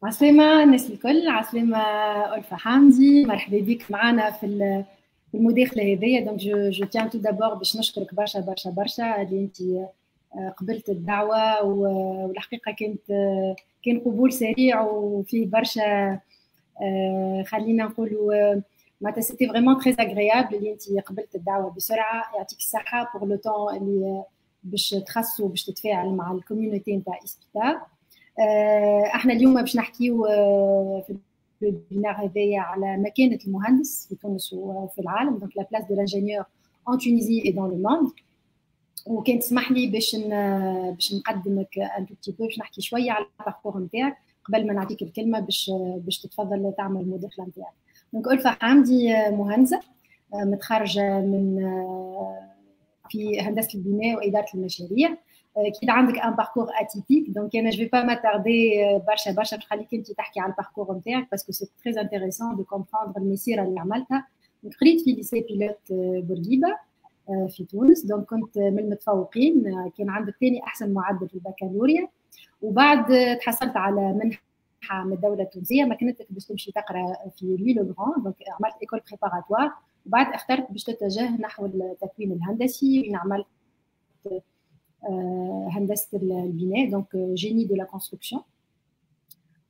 عسلامة الناس الكل، عسلامة ألفة حمدي، مرحبا بك معنا في المداخلة هذيا. دونك جو تيان تو دابور باش نشكرك برشا برشا برشا اللي انت قبلت الدعوة، والحقيقة كان قبول سريع وفيه برشا خلينا نقولوا معناتها سيتي فريمون تري اغريابل اللي انت قبلت الدعوة بسرعة. يعطيك الصحة بور لو طون اللي باش تخصو باش تتفاعل مع الكوميونيتي نتاع إسبيتا. احنا اليوم باش نحكيو في الويبينار هذايا على مكانة المهندس في تونس وفي العالم، دونك لا بلاس دو لانجينيور ان تونيزي اي دون لو موند. وكان تسمح لي باش نقدمك ان تو بتي بو، باش نحكي شويه على الباركور نتاعك قبل ما نعطيك الكلمه باش تتفضل تعمل المداخله نتاعك. دونك ألفة حمدي مهندسه متخرجه من في هندسه البناء واداره المشاريع. اكيد عندك ان باركور اتيبيك، دونك انا جو في با ماتاردي برشا باش نخليك انت تحكي على الباركور نتاعك باسكو سي تري انتريسون دو كومبروندر المسيره اللي عملتها. قريت في ليسي بيلوت بورقيبه في تونس، دونك كنت من المتفوقين، كان عندك ثاني احسن معدل في البكالوريا، وبعد تحصلت على منحه من الدوله التونسيه مكنتك باش تمشي تقرا في لوي لو غران، دونك عملت ايكول بريباراتوار، وبعد اخترت باش تتجه نحو التكوين الهندسي، وين عملت هندسه البناء دونك جيني دو لا كونستركسيون.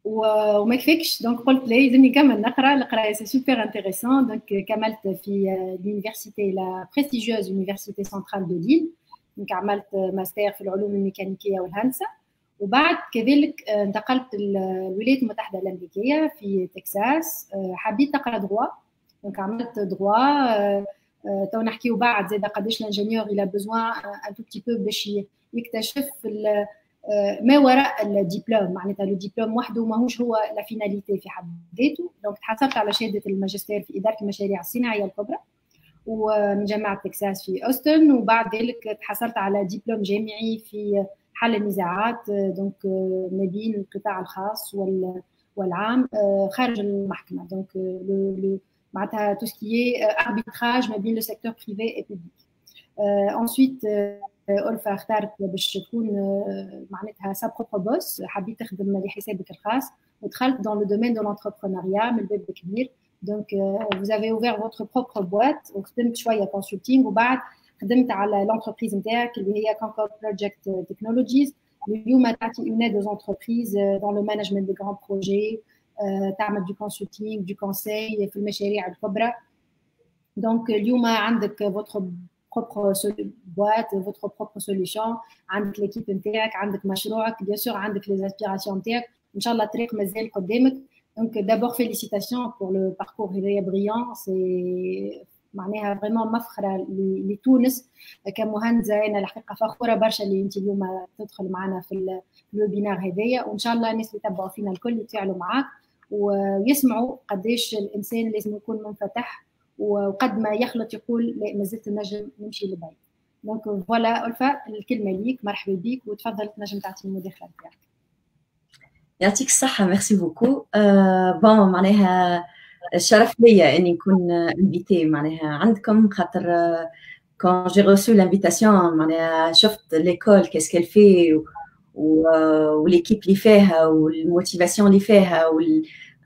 وما يكفيكش دونك قلت لازم نكمل نقرا القرايه سي سوبر انتريسون. دونك كملت في لونيفرسيتي لا بريستيجيوز يونيفرسيتي سنترال دو ليل، دونك عملت ماستر في العلوم الميكانيكيه والهندسه، وبعد كذلك انتقلت للولايات المتحده الامريكيه في تكساس. حبيت اقرا دروا، دونك عملت دروا. تو نحكيو بعد زاد قداش الانجينيور الى بوزوان ان تو بتي بو باش يكتشف ما وراء الدبلوم، معناتها لو دبلوم وحده ماهوش هو لا فيناليتي في حد ذاته. دونك تحصلت على شهاده الماجستير في اداره المشاريع الصناعيه الكبرى ومن جامعه تكساس في اوستن، وبعد ذلك تحصلت على دبلوم جامعي في حل النزاعات دونك ما بين القطاع الخاص والعام خارج المحكمه، دونك معناتها تو سكي اربيتراج ما بين لو سيكتور بريفي اي بوبليك. انsuite ألفة اختارت باش تكون معناتها سا بروبر بوس، حبيت تخدم لحسابك الخاص ودخلت dans le domaine de l'entrepreneuriat من الباب الكبير. دونك vous avez ouvert votre propre boîte وخدمت شويه كونسلتينغ، وبعد خدمت على لونتربريز نتاعك اللي هي كونكورد بروجكت تكنولوجيز. اليوم تعطي اون ايد aux entreprises dans le management des grands projets، تعمل du consulting du conseil في المشاريع الكبرى. دونك اليوم عندك votre propre boîte, votre propre solution, عندك l'équipe نتاعك، عندك مشروعك، bien sûr عندك les aspirations نتاعك، ان شاء الله الطريق مازال قدامك. donc d'abord félicitations pour le parcours هذايا brillant، c'est معناها فريمون مفخره لتونس كمهندسه. انا الحقيقه فخوره برشا اللي انت اليوم تدخل معنا في الويبينار هذايا، وان شاء الله الناس اللي يتبعوا فينا الكل يتفاعلوا معاك ويسمعوا قداش الانسان لازم يكون منفتح، وقد ما يخلط يقول لا ما زلت نجم نمشي لبعيد. دونك فوالا ألفة الكلمه ليك، مرحبا بك وتفضل تنجم تعطي المداخله نتاعك. يعطيك الصحه، ميرسي بوكو. بون معناها الشرف ليا اني نكون انفيتي معناها عندكم، خاطر كون جي ريسو لانفيتاسيون معناها شفت ليكول كيس كيل في وليكيب اللي فيها والموتيفاسيون اللي فيها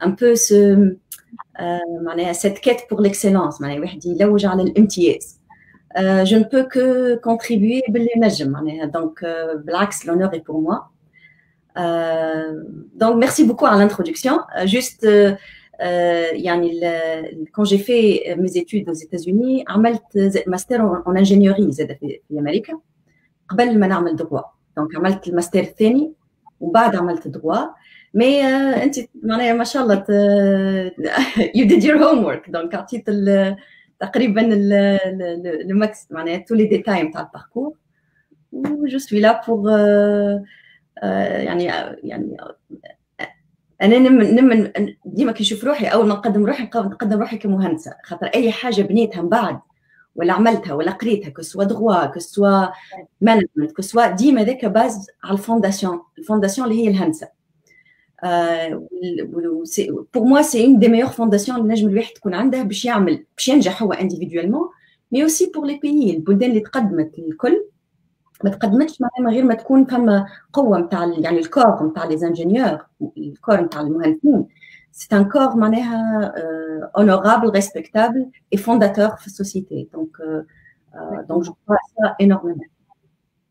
ان بو سو معناها cette quête pour l'excellence، معناها واحد يلوج على الامتياز. je ne peux que contribuer باللي نجم معناها. donc بالعكس l'honneur est pour moi. donc merci beaucoup à l'introduction. juste يعني quand j'ai fait mes études aux États-Unis عملت master en ingénierie زاد في أمريكا قبل ما نعمل droit. دونك عملت الماستر الثاني ومن بعد عملت دروا. مي انت معناها ما شاء الله you did your homework. دونك عطيت تقريبا الماكس معناها tous les détails نتاع الباركور. و je suis là pour يعني انا نمن ديما كي نشوف روحي اول ما نقدم روحي كمهندسه، خاطر اي حاجه بنيتها من بعد ولا عملتها ولا قريتها كسوا دروا كسوا مانجمنت كسوا ديما ذاك باز على الفونداسيون اللي هي الهندسه. بور موا سي اون دي ميور فونداسيون اللي نجم الواحد تكون عنده باش ينجح هو انديفيدوالمون، مي اوسي بور لي بيي البلدان اللي تقدمت الكل ما تقدمتش من غير ما تكون فما قوه نتاع يعني الكور نتاع لي زانجينيور، الكور نتاع المهندسين سي ان كور معناها اونورابل ريسبكتابل اي فونداتور في السوسيتي. دونك جو كرو سا انورميمون.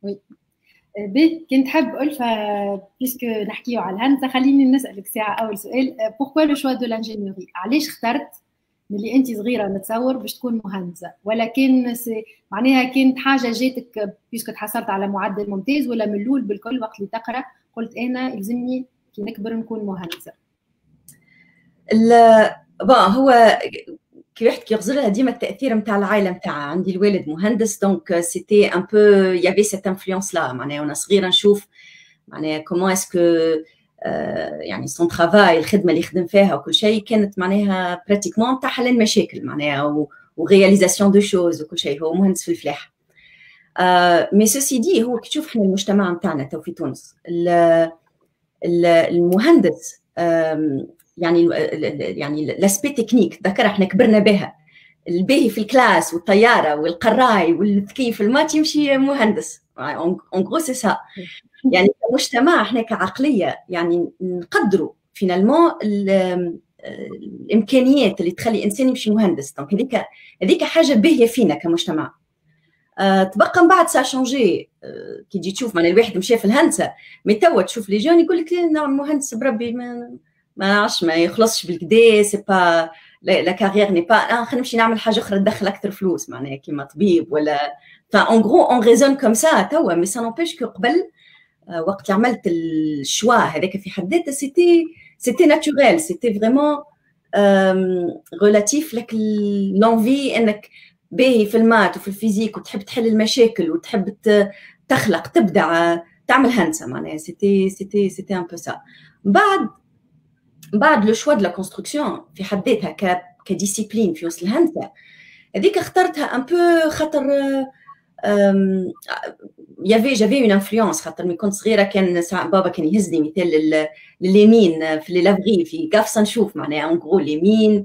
وي بي كنت حاب ألفة بيسكو نحكيو على الهندسه، خليني نسالك ساعه اول سؤال، بوركوا لو شوا دو لانجينيوري؟ علاش اخترت ملي انت صغيره نتصور باش تكون مهندسه، ولا كان معناها كانت حاجه جاتك بيسكو تحصلت على معدل ممتاز، ولا من الاول بالكل وقت اللي تقرا قلت انا يلزمني كي نكبر نكون مهندسه؟ هو كي واحد كيغزر لها ديما التاثير نتاع العائله نتاعها. عندي الوالد مهندس دونك سيتي ان بو يافي سيت انفلونس لا، معناها وانا صغيره نشوف معناها كومون اسكو يعني سون ترافاي الخدمه اللي يخدم فيها وكل شيء كانت معناها براتيكمون تاع حل المشاكل معناها ورياليزاسيون دو شوز وكل شيء. هو مهندس في الفلاحه. مي سوسي دي هو كي تشوف احنا المجتمع نتاعنا تو في تونس المهندس يعني لاسبي تكنيك ذكر احنا كبرنا بها، الباهي في الكلاس والطياره والقراي والذكي في المات يمشي مهندس اون غرو سي سا. يعني كمجتمع احنا كعقليه يعني نقدروا فينالمون الامكانيات اللي تخلي انسان يمشي مهندس. دونك هذيك حاجه باهيه فينا كمجتمع. تبقى من بعد سا شونجي كي تجي تشوف معناها الواحد مشى في الهندسه، مي توا تشوف لي جون يقول لك نعم مهندس بربي ما نعرفش ما يخلصش بالكدا، سي با لا كارير ني با خلينا نمشي نعمل حاجه اخرى تدخل اكثر فلوس معناها كيما طبيب ولا اون غرو اون ريزون كوم سا توا. مي سا نوبيش كو قبل وقت اللي عملت الشوا هذاك في حد ذاته سيتي ناتوريل، سيتي فريمون ريلاتيف لك لونفي انك باهي في المات وفي الفيزيك وتحب تحل المشاكل وتحب تخلق تبدع تعمل هندسه معناها سيتي ان بو سا. بعد لو شوا دو لا كونستركسيون في حد ذاتها كديسيبلين في وسط الهندسه هذيك اخترتها ان بو خاطر جافي اون انفلونس. خاطر ملي كنت صغيره كان بابا كان يهزني مثال لليمين في لي لافغي في قفصه نشوف معناها اون غرو اليمين.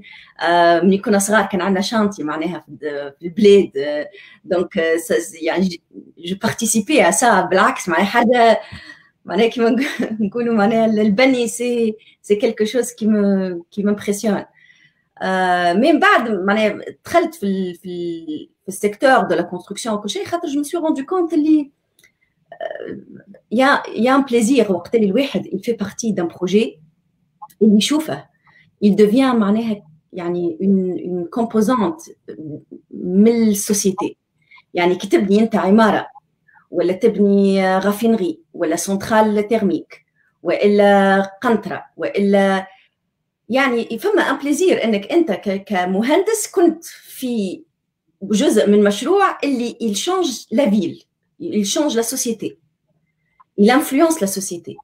ملي كنا صغار كان عندنا شانتي معناها في البلاد، دونك يعني جو بارتيسيبي ا سا بالعكس معناها حاجه معناها كيما نقولوا معناها البني سي كيلكو شوز كي مامبرسيون. من بعد معناها دخلت في السيكتور دو لا كونستركسيون وكل شيء خاطر جو مسوي روندو كونت اللي يا ان بليزير وقت اللي الواحد il fait partie d'un projet اللي يشوفه il devient معناها يعني une composante من السوسيتي. يعني كي تبني انت عماره ولا تبني رافينري ولا سنترال تيرميك والا قنطره والا يعني فما ان بليزير انك انت كمهندس كنت في جزء من مشروع اللي il change la ville, il change la société, il influence la société.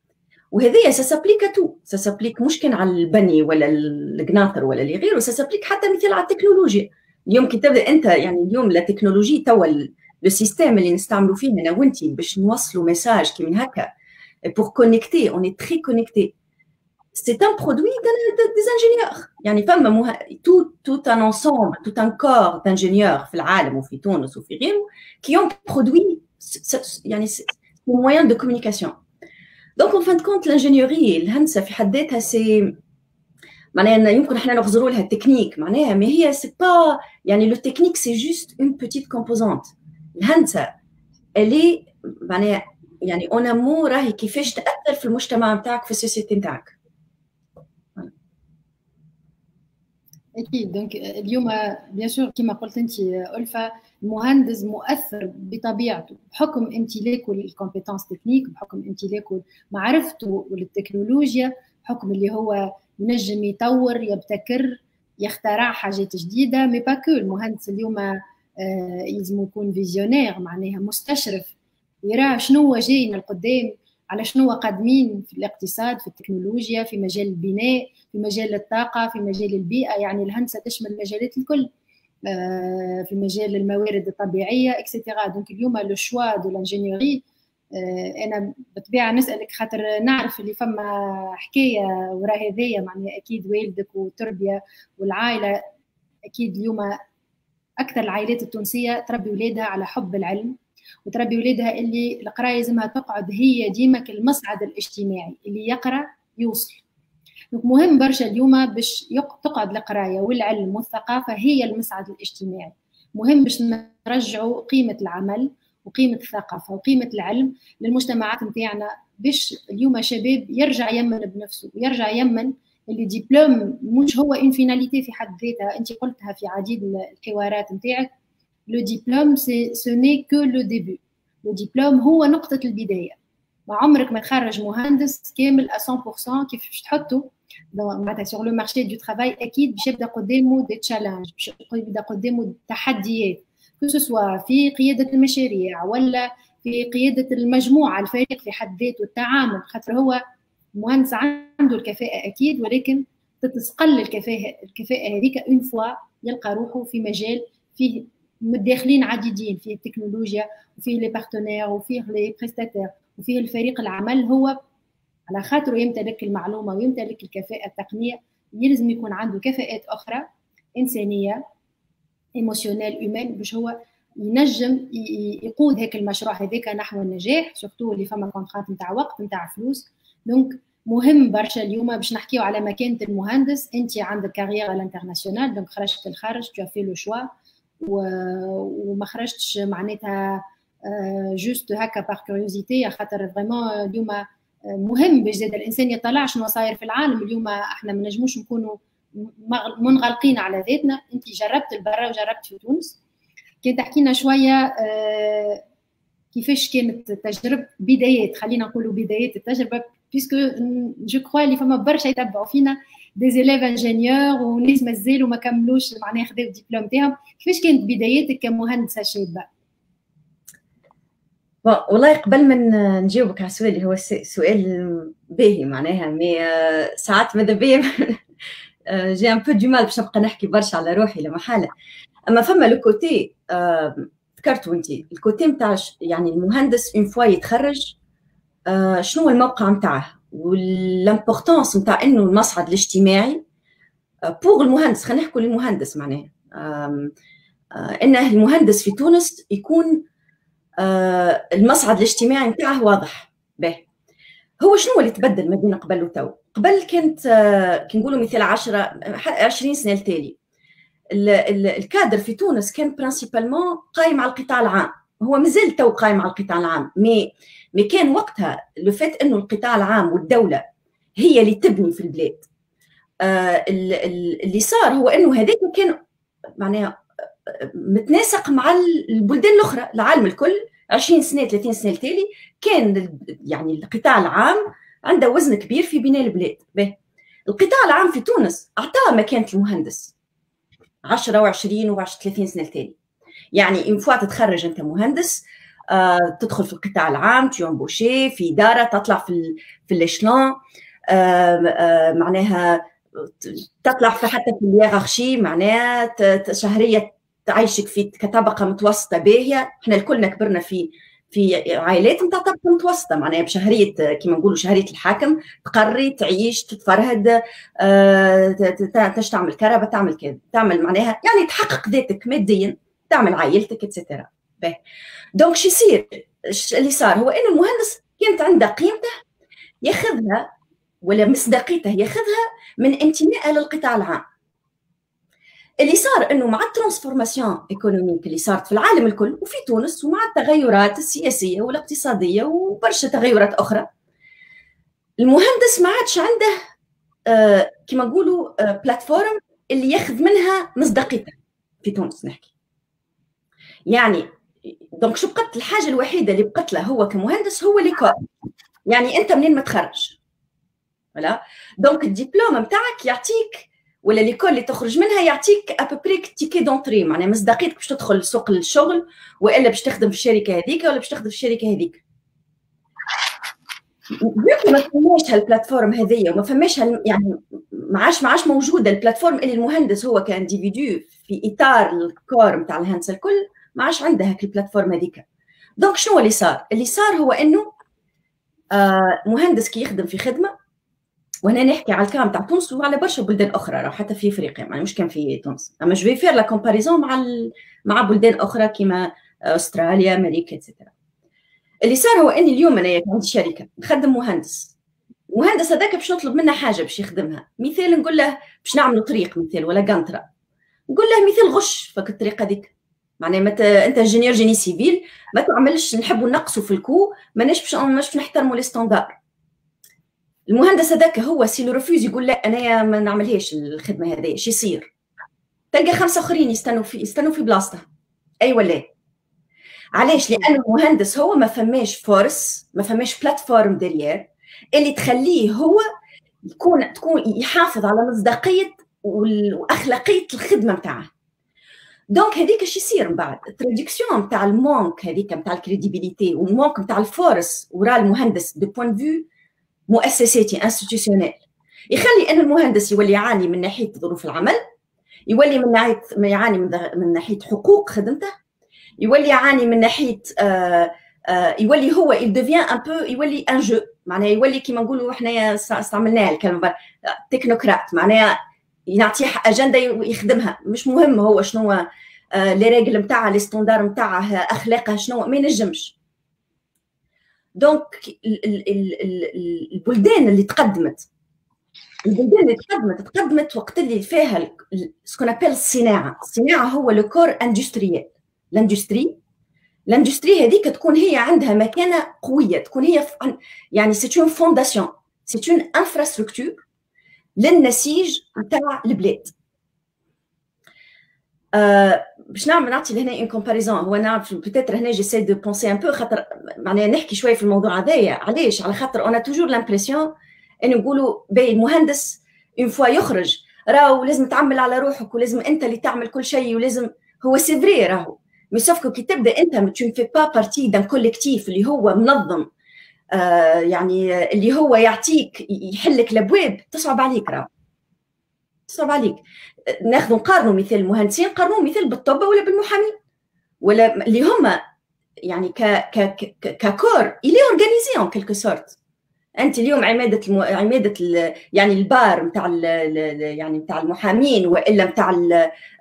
وهذه ça s'applique à tout, ça s'applique مش كان على البني ولا القناطر ولا اللي غيره, ça s'applique حتى مثل على التكنولوجيا. اليوم كي تبدا انت يعني اليوم لا تكنولوجي توا لو سيستيم اللي نستعملوا فيه انا وانتي باش نوصلوا ميساج كي من هكا pour connecter, on est très connecté. C'est un produit des ingénieurs. يعني فما tout un ensemble, tout un corps d'ingénieurs في العالم وفي تونس وفي غيره qui ont produit يعني un moyen de communication. Donc en fin de compte l'ingénierie الهندسة في حد ذاتها سي معناها يمكن احنا نغزروا لها التكنيك معناها ما هي سي با يعني لو تكنيك سي جوست اون بيتيت كومبوزونت. الهندسة اللي معناها يعني اون امو راهي كيفاش تأثر في المجتمع نتاعك في السوسيتي نتاعك. اكيد. دونك اليوم بيان سور كما قلت انت الفا، المهندس مؤثر بطبيعته بحكم امتلاكه للكومبيتونس تكنيك، بحكم امتلاكه معرفته للتكنولوجيا، بحكم اللي هو ينجم يطور يبتكر يخترع حاجات جديده. مي باكو المهندس اليوم يلزم يكون فيزيونير، معناها مستشرف، يرى شنو جاينا القدام، على شنو قادمين في الاقتصاد، في التكنولوجيا، في مجال البناء، في مجال الطاقة، في مجال البيئة. يعني الهندسة تشمل المجالات الكل، في مجال الموارد الطبيعية اكسترا. دونك اليوم لو شوا دو لانجينيوري، انا بالطبيعه نسالك خاطر نعرف اللي فما حكايه ورا هذايا، معناها اكيد والدك والتربيه والعائله. اكيد اليوم اكثر العائلات التونسيه تربي ولادها على حب العلم، وتربي ولادها اللي القرايه لازمها تقعد هي ديما كالمصعد الاجتماعي، اللي يقرا يوصل. مهم برشا اليوم باش تقعد القرايه والعلم والثقافه هي المصعد الاجتماعي. مهم باش نرجعوا قيمه العمل وقيمه الثقافه وقيمه العلم للمجتمعات نتاعنا، باش اليوم شباب يرجع يمن بنفسه ويرجع يمن اللي ديبلوم مش هو ان فيناليتي في حد ذاتها. انت قلتها في عديد الحوارات نتاعك، لو ديبلوم سو ني كو لو ديبي. لو ديبلوم هو نقطه البدايه. ما عمرك ما تخرج مهندس كامل 100% كيف باش تحطه معناتها سور لو مارشي دو ترافاي. اكيد باش يبدا قدامه دي تشالنج، باش يبدا قدامه تحديات، كو سوا في قياده المشاريع ولا في قياده المجموعه الفريق في حد ذاته، التعامل. خاطر هو مهندس عنده الكفاءه اكيد، ولكن تتسقل الكفاءه هذيك اون فوا يلقى روحه في مجال فيه متداخلين عديدين، فيه التكنولوجيا وفيه لي بارتنير وفيه لي بريستاتير وفيه الفريق العمل. هو على خاطر يمتلك المعلومه ويمتلك الكفاءه التقنيه، يلزم يكون عنده كفاءات اخرى انسانيه، ايموشنال هيومان، باش هو ينجم يقود هيك المشروع هذاك نحو النجاح، سورتو اللي فما كونترات نتاع وقت نتاع فلوس. دونك مهم برشا اليوم باش نحكيو على مكانه المهندس. انت عندك كارير على الانترناسيونال، دونك خرجت الخارج، تو في لو شوا، وما خرجتش معناتها جوست هكا بار كوريوزيتي، خاطر فريمون اليوم مهم باش زاد الانسان يطلع شنو صاير في العالم. اليوم احنا ما نجموش نكونوا منغلقين على ذاتنا. انت جربت البرا وجربت في تونس، كي تحكي لنا شويه كيفاش كانت تجربه بدايات، خلينا نقولوا بدايات التجربه، بيسكو جو كخوا اللي فما برشا يتبعوا فينا دي زيليف انجينيور وناس مازالوا ما كملوش معناها خذاو الدبلوم تاعهم. كيفاش كانت بداياتك كمهندسه شابه؟ والله قبل ما نجاوبك على السؤال اللي هو سؤال باهي معناها، مي ساعات ماذا بيا جي ان بو دو مال باش نبقى نحكي برشا على روحي لا محاله. اما فما لو كوتي ذكرتوا انت، الكوتي نتاع يعني المهندس اون فوا يتخرج شنو هو الموقع نتاعه والامبورطونس نتاع انه المصعد الاجتماعي بوغ المهندس. خلينا نحكوا للمهندس معناها انه المهندس في تونس يكون المصعد الاجتماعي نتاعه واضح. به هو شنو اللي تبدل ما بين قبل وتو؟ قبل كانت كي نقولوا مثال 20 سنه التالي الكادر في تونس كان برانسيبالمون قايم على القطاع العام. هو مازال تو قايم على القطاع العام، مي كان وقتها لو فات انه القطاع العام والدوله هي اللي تبني في البلاد. اللي صار هو انه هذاك كان معناها متناسق مع البلدان الاخرى، العالم الكل. 20 سنه 30 سنه التالي كان يعني القطاع العام عنده وزن كبير في بناء البلاد. به القطاع العام في تونس اعطاه مكانه المهندس 10 و20 و30 سنه التالي. يعني ان فوا تتخرج انت مهندس تدخل في القطاع العام، تيومبوشي في اداره، تطلع في الاشلون، معناها تطلع في حتى في الهيرارشي، معناها شهريه تعيشك في كطبقه متوسطه باهيه. احنا الكلنا كبرنا في عائلات نتاع طبقه متوسطه، معناها بشهريه كما نقولوا شهريه الحاكم، تقري تعيش تتفرهد، تعمل كهرباء، تعمل كذا، تعمل معناها يعني تحقق ذاتك ماديا، تعمل عائلتك اتسيتيرا. دونك شو يصير؟ اللي صار هو ان المهندس كانت عنده قيمته ياخذها ولا مصداقيته ياخذها من انتمائه للقطاع العام. اللي صار انه مع الترانسفورماسيون ايكونوميك اللي صارت في العالم الكل وفي تونس، ومع التغيرات السياسيه والاقتصاديه وبرشا تغيرات اخرى، المهندس ما عادش عنده كما نقولوا بلاتفورم اللي ياخذ منها مصداقيتها في تونس نحكي. يعني دونك شو بقت الحاجه الوحيده اللي بقت له هو كمهندس هو ليكول. يعني انت منين ما تخرج ولا دونك الدبلوم نتاعك يعطيك، ولا ليكول اللي تخرج منها يعطيك ابوبريك تيكي دونتري، معناها مصداقيتك باش تدخل سوق الشغل، والا باش تخدم في الشركه هذيك ولا باش تخدم في الشركه هذيك. ما فماش هالبلاتفورم هذيا وما فماش يعني ما عادش موجوده البلاتفورم اللي المهندس هو كانديفيدو في اطار الكور نتاع الهندسه الكل، ما عادش عنده هاك البلاتفورم هذيك. دونك شنو اللي صار؟ اللي صار هو انه مهندس كي يخدم في خدمه، وهنا نحكي على الكام تاع تونس وعلى برشا بلدان اخرى، راه حتى في افريقيا يعني مش كان في تونس، اما جو في فير لا كومباريزون مع بلدان اخرى كيما استراليا امريكا اتسيتيرا. اللي صار هو اني اليوم انا عندي شركه نخدم مهندس، المهندس هذاك باش نطلب منه حاجه باش يخدمها، مثال نقول له باش نعملوا طريق مثال ولا قنطره، نقول له مثال غش فك الطريقه هذيك، معناها انت انجينيور جيني سيفيل ما تعملش نحبوا نقصوا في الكو، ماناش باش نحترموا لي ستاندار. المهندس هذاك هو سي لو ريفوز يقول لا انايا ما نعملهاش الخدمه هذه، ايش يصير؟ تلقى 5 اخرين يستنوا في بلاصته. اي ولا علاش؟ لان المهندس هو ما فماش فورس، ما فماش بلاتفورم ديريير اللي تخليه هو تكون يحافظ على مصداقيه واخلاقيه الخدمه نتاعه. دونك هذيك اش يصير من بعد؟ التراديكسيون نتاع المونك هذيك نتاع الكريديبيليتي والمونك نتاع الفورس ورا المهندس دو بوين فيو مؤسساتي انستيتيوشنيل، يخلي ان المهندس يولي يعاني من ناحيه ظروف العمل، يولي يعاني من ناحيه حقوق خدمته، يولي يعاني من ناحيه يولي هو يديفيان ان بو يولي ان جو، معناها يولي كيما نقولوا حنايا استعملناها الكلمه تكنوقراط، معناها يعطيه اجنده يخدمها، مش مهم هو شنو لي ريغل نتاعها لي ستاندار نتاعها اخلاقها شنو، ما ينجمش. دونك البلدان اللي تقدمت تقدمت وقت اللي فيها سكون ابل الصناعه هو لو كور اندستريال. الاندستري هذيك تكون هي عندها مكانه قويه، تكون هي يعني سي اون فونداسيون، سي اون انفراستركتور للنسيج نتاع البلاد. باش نعطي لهنا اون كومباريزون، هو نعرف بوتيتر هنا جيساي دو بونسي ان بو، خاطر معناها نحكي شويه في الموضوع هذايا. علاش؟ على خاطر انا توجور لامبرسيون ان نقولوا باهي المهندس اون فوا يخرج راهو لازم تعمل على روحك ولازم انت اللي تعمل كل شيء ولازم، هو سي فري راهو، مي سوف كي تبدا انت ما تو في با بارتي دان كوليكتيف اللي هو منظم، يعني اللي هو يعطيك يحلك الابواب، تصعب عليك راهو، تصعب عليك. ناخذ نقارنوا مثال المهندسين، نقارنوا مثال بالطب ولا بالمحامين ولا اللي هما يعني ككور إلي أورغانيزي أون كيلكو سورت. أنت اليوم عمادة يعني البار نتاع يعني نتاع المحامين وإلا نتاع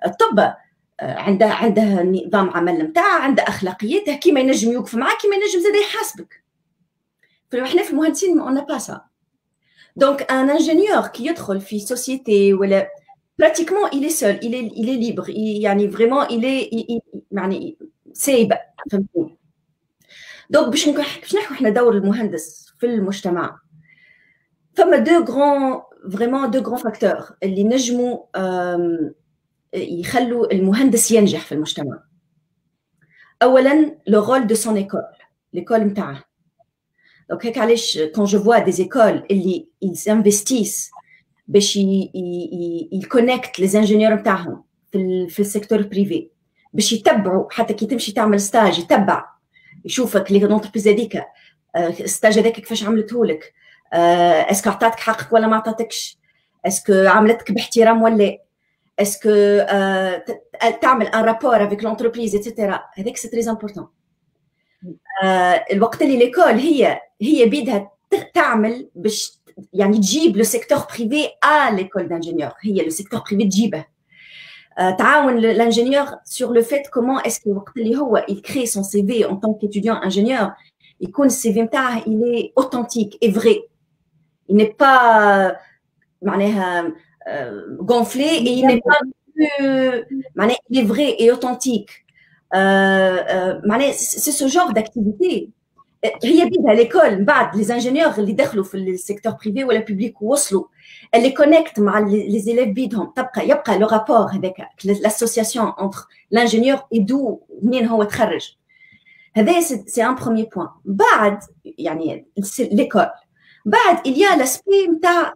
الطب، عندها نظام عمل نتاعها، عندها أخلاقياتها، كيما ينجم يوقف معاك كيما ينجم زاد يحاسبك. فإحنا في المهندسين أون با سا. دونك ان انجينيور كي يدخل في سوسيتي ولا pratiquement il est seul, il est libre, يعني vraiment يعني سايب، فهمتني؟ دونك باش نحكوا احنا دور المهندس في المجتمع، فما دو غران فاكتور اللي نجموا يخلوا المهندس ينجح في المجتمع. اولا لو رول دو سون ايكول، ليكول نتاعه. دونك هيك علاش كون جو فوا دي زيكول اللي ينفستيس باش يكونكت لي زانجينيور نتاعهم في السيكتور بريفي، باش يتبعوا حتى كي تمشي تعمل ستاج يتبع يشوفك لي لونتربريز هذيك الستاج هذاك كيفاش عملته لك، اسكو عطاتك حقك ولا ما عطاتكش، اسكو عملتك باحترام ولا، اسكو تعمل ان رابور افيك لونتربريز ايتترا. هذاك سي تري امبورطون. الوقت اللي ليكول هي بيدها تعمل باش يعني تجيب لو سيكتور بريفي ليكول دانجينيور، هي لو سيكتور بريفي تجيبه، تعاون l'ingénieur sur le fait comment est-ce que وقت اللي هو il crée son CV en tant qu'étudiant ingénieur يكون السي في نتاعه il est authentique et vrai, il n'est pas معناها gonflé et il n'est pas معناها il est vrai et authentique. معناها c'est ce genre d'activité هي بيدها ليكول من بعد لي زانجينيور اللي دخلوا في السيكتور بريفي ولا بوبليك ووصلوا اللي كونيكت مع لي زيليف بيدهم يبقى لو رابور هذاك لاسوسياسيون انتر لانجينيور ايدو منين هو تخرج. هذا سي ان بروميير بوين. بعد يعني ليكول بعد il y a l'aspect نتاع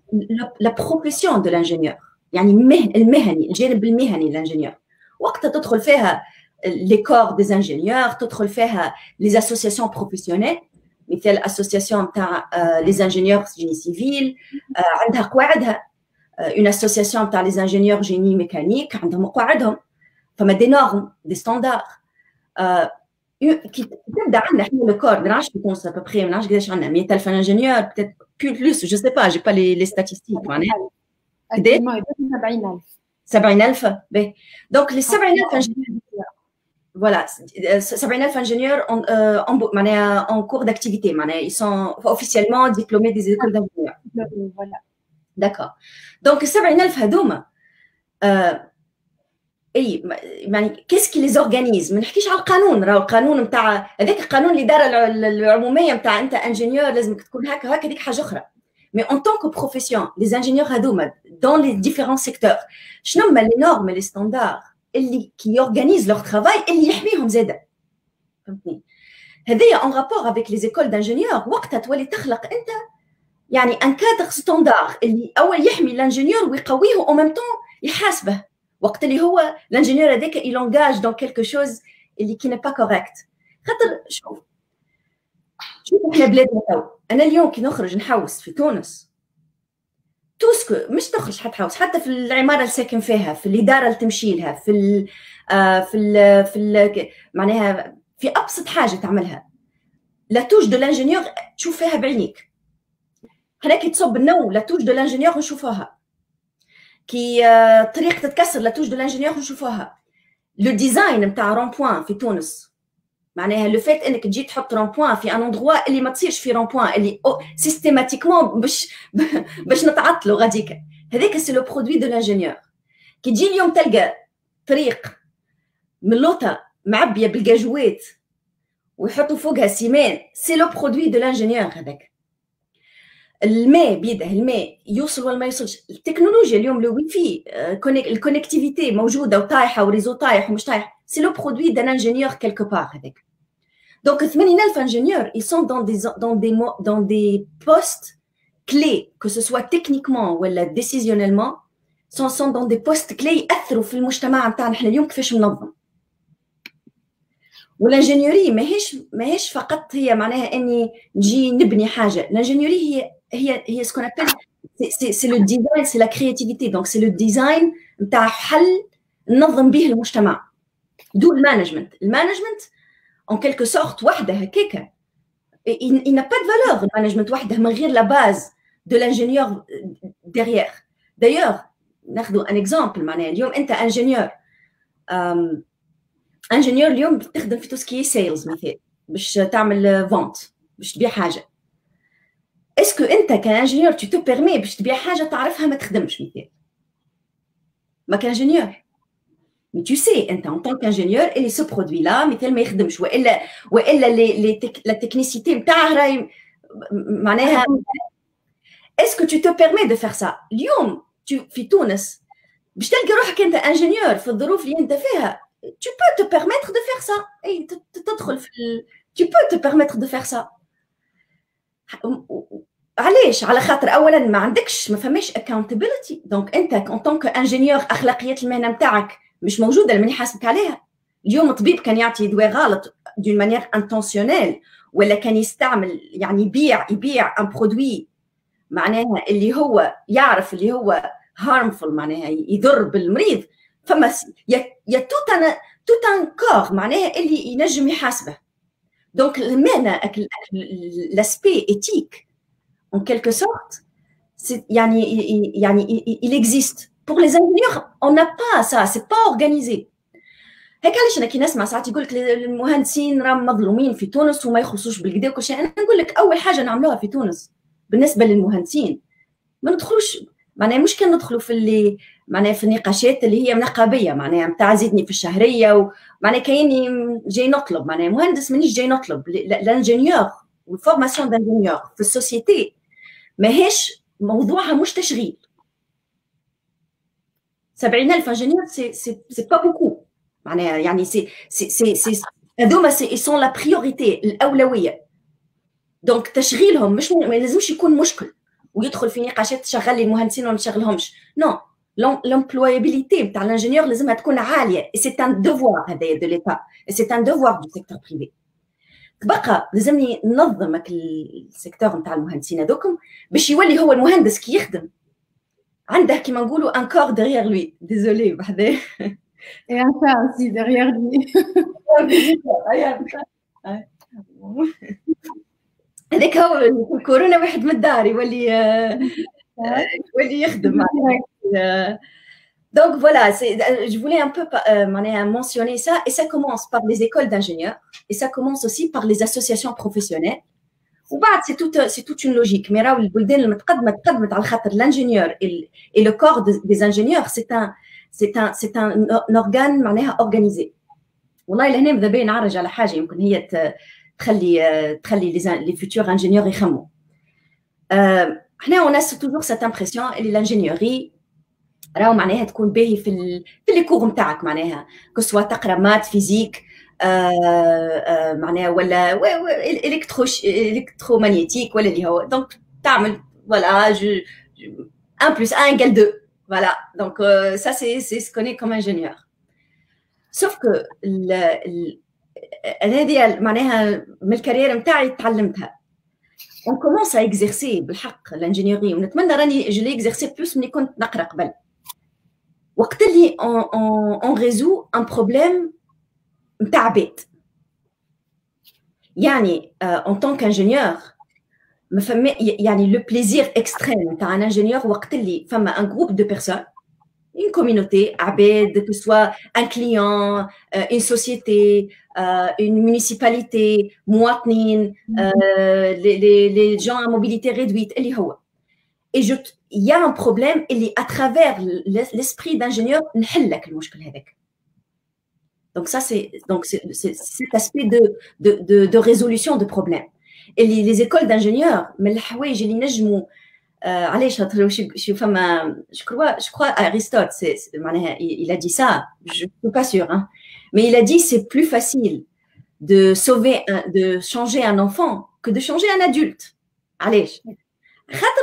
la profession de l'ingénieur يعني المهني الجانب المهني للانجينيور. وقتها تدخل فيها les corps des ingénieurs, تدخل فيها les associations professionnelles مثل association نتاع les ingénieurs génie civil عندها قواعدها une association نتاع les ingénieurs génie mécanique عندهم قواعدهم فما des normes des standards كي تبدا عندنا احنا لو كور ما نعرفش كون سا بابري ما نعرفش قداش عندنا 100,000 انجينيور بتيت بلوس جو سي با جي با لي ستاتيستيك معناها قداش 70,000 باهي دونك لي 70,000 انجينيور voilà 70,000 ingénieurs en cours d'activité ils sont officiellement diplômés des écoles d'ingénieurs voilà d'accord donc 70,000 هذوما اي يعني qu'est-ce qui les organise ما نحكيش على القانون راهو القانون نتاع هذاك القانون الاداره العموميه نتاع انت انجينيور لازمك تكون هكا هذيك حاجه اخرى mais en tant que profession les ingénieurs هذوما dans les différents secteurs شنو هما les normes les standards اللي كي organise leur travail اللي يحميهم زاده فهمتني هذايا en rapport avec les écoles d'ingénieurs وقتها تولي تخلق انت يعني ان كادر ستاندار اللي اول يحمي الانجينيور ويقويه او ميم طون يحاسبه وقت اللي هو الانجينيور هذاك يلونجاج دون كيلكو شوز اللي كي ني با كوريكت. خاطر شوف احنا بلادنا تو انا اليوم كي نخرج نحوس في تونس توسكو مش تخرج حتحوس حتى في العماره اللي ساكن فيها في الاداره اللي تمشي لها في معناها في ابسط حاجه تعملها لا توج دو لانجينيور تشوف فيها بعينيك. حنا كي تصب النو لا توج دو لانجينيور نشوفوها كي طريقه تتكسر لا توج دو لانجينيور نشوفوها. لو ديزاين نتاع رون بوين في تونس معناها لو فات انك تجي تحط رون بوين في ان اندروا اللي ما تصيرش في رون بوين اللي سيستيماتيكمون باش نتعطلوا غاديك هذاك سي لو برودوي دو لانجينيور. كي تجي اليوم تلقى طريق من لوطه معبيه بالكاجوات ويحطوا فوقها سيمان سي لو برودوي دو لانجينيور. هذاك الماء بيده الماء يوصل ولا ما يوصلش. التكنولوجيا اليوم لو ويفي الكونيكتيفيتي موجوده وطايحه وريزو طايح ومش طايح سي لو برودوي دان انجينيور كيلكو بار. هذاك دونك 80,000 ingénieurs ils sont dans des postes clés que ce soit techniquement ou décisionnellement sont dans des postes clés ياثروا في المجتمع نتاعنا احنا اليوم كيفاش منظم. والانجينيوري ماهيش فقط هي معناها اني نجي نبني حاجه. الانجينيوري هي سكون ابل سي لو ديزاين سي لا كرياتيفيتي دونك سي لو ديزاين نتاع حل ننظم به المجتمع. دو المانجمنت en quelque sorte وحده هكاكا il n'a pas de valeur المانجمنت وحده من غير la base de l'ingénieur derrière. d'ailleurs ناخذوا un exemple معناها اليوم انت انجينيور اليوم بتخدم في توسكي سيلز مثال باش تعمل فونت باش تبيع حاجه. اسكو انت كانجينيور tu te permets باش تبيع حاجه تعرفها ما تخدمش مثال ما كانجينيور mais tu sais انت en tant qu'ingénieur اللي ce produit là مثال ما يخدمش والا la technicité نتاعها راهي معناها اسكو tu te permets de faire ça. اليوم في تونس باش تلقى روحك انت انجينيور في الظروف اللي انت فيها tu peux te permettre de faire ça. اي تدخل في tu peux te permettre de faire ça. علاش؟ على خاطر اولا ما عندكش ما فماش accountability. دونك انت en tant qu'ingénieur اخلاقيات المهنه نتاعك مش موجوده اللي يحاسبك عليها. اليوم الطبيب كان يعطي دواء غلط دون مانيير انتونسيونيل ولا كان يستعمل يعني يبيع ان برودوي معناها اللي هو يعرف اللي هو harmful معناها يضر بالمريض. فما يا توت ان كور معناها اللي ينجم يحاسبه. دونك المهنه لاسبي ايتيك en quelque sorte يعني il existe. pour les ingénieurs on n'a pas ça c'est pas organisé. هيك علاش انا كي نسمع ساعات يقول لك المهندسين راهم مظلومين في تونس وما يخلصوش بالكدا وكل شيء. انا نقول لك اول حاجه نعملوها في تونس بالنسبه للمهندسين ما ندخلوش معناها مش كان ندخلوا في اللي معناها في النقاشات اللي هي نقابيه معناها نتاع زيدني في الشهريه ومعناها كايني جاي نطلب معناها مهندس مانيش جاي نطلب. الانجينيور والفورماسيون دانجينيور في السوسيتي ماهيش موضوعها مش تشغيل. 70,000 انجينيور سي با بوكو معناها يعني سي هذوما سون لا بريوريتي الاولويه. دونك تشغيلهم مش ما لازمش يكون مشكل ويدخل في نقاشات تشغل لي المهندسين ولا ما تشغلهمش. نو l'employabilité نتاع الانجينيور لازمها تكون عاليه. اي سي ان دوفوار هذايا دو ليتا، اي سي ان دوفوار دو سيكتور بريفي. تبقى لازمني ننظم السيكتور نتاع المهندسين هذوكم باش يولي هو المهندس كي يخدم عنده كيما نقولوا ان كور ديغيغ لوي. ديزولي بحذاه et un chat aussi derrière lui. هذاك هو الكورونا واحد من الدار يولي يخدم. Donc voilà, je voulais un peu mentionner ça, et ça commence par les écoles d'ingénieurs, et ça commence aussi par les associations professionnelles. وبعد c'est toute une logique. Mais راهو البلدان المتقدمة تقدمت على خاطر l'ingénieur et le corps des ingénieurs c'est un organe معناها organisé. والله لهنا ماذا بيا نعرج على حاجة يمكن هي تخلي les futurs ingénieurs يخموا. احنا on a toujours cette impression اللي l'ingénierie راهو معناها تكون باهي في لي كور نتاعك معناها كسوا تقرا مات فيزيك معناها ولا الكترومagnétique ولا اللي هو دونك تعمل فوالا 1 + 1 = 2 فوالا دونك ça c'est ce qu'on est comme ingénieur. sauf que هذه معناها من الكارير نتاعي تعلمتها. on commence à exercer بالحق l'ingénierie ونتمنى راني je l'ai exercé plus ملي كنت نقرا قبل. وقت اللي on résout un problème نتاع بيت يعني en tant qu'ingénieur ما فما يعني le plaisir extrême نتاع un ingénieur وقت اللي فما un groupe de personnes une communauté عباد que soit un client une société une municipalité مواطنين les gens à mobilité réduite اللي هو et il y a un problème اللي à travers l'esprit d'ingénieur نحل لك المشكل هذاك. Donc ça c'est cet aspect de résolution de problèmes. Et les écoles d'ingénieurs من الحوايج اللي نجموا علاش شو فما je crois Aristote معناها il a dit ça, je suis pas sûre hein, mais il a dit c'est plus facile de changer un enfant que de changer un adulte. علاش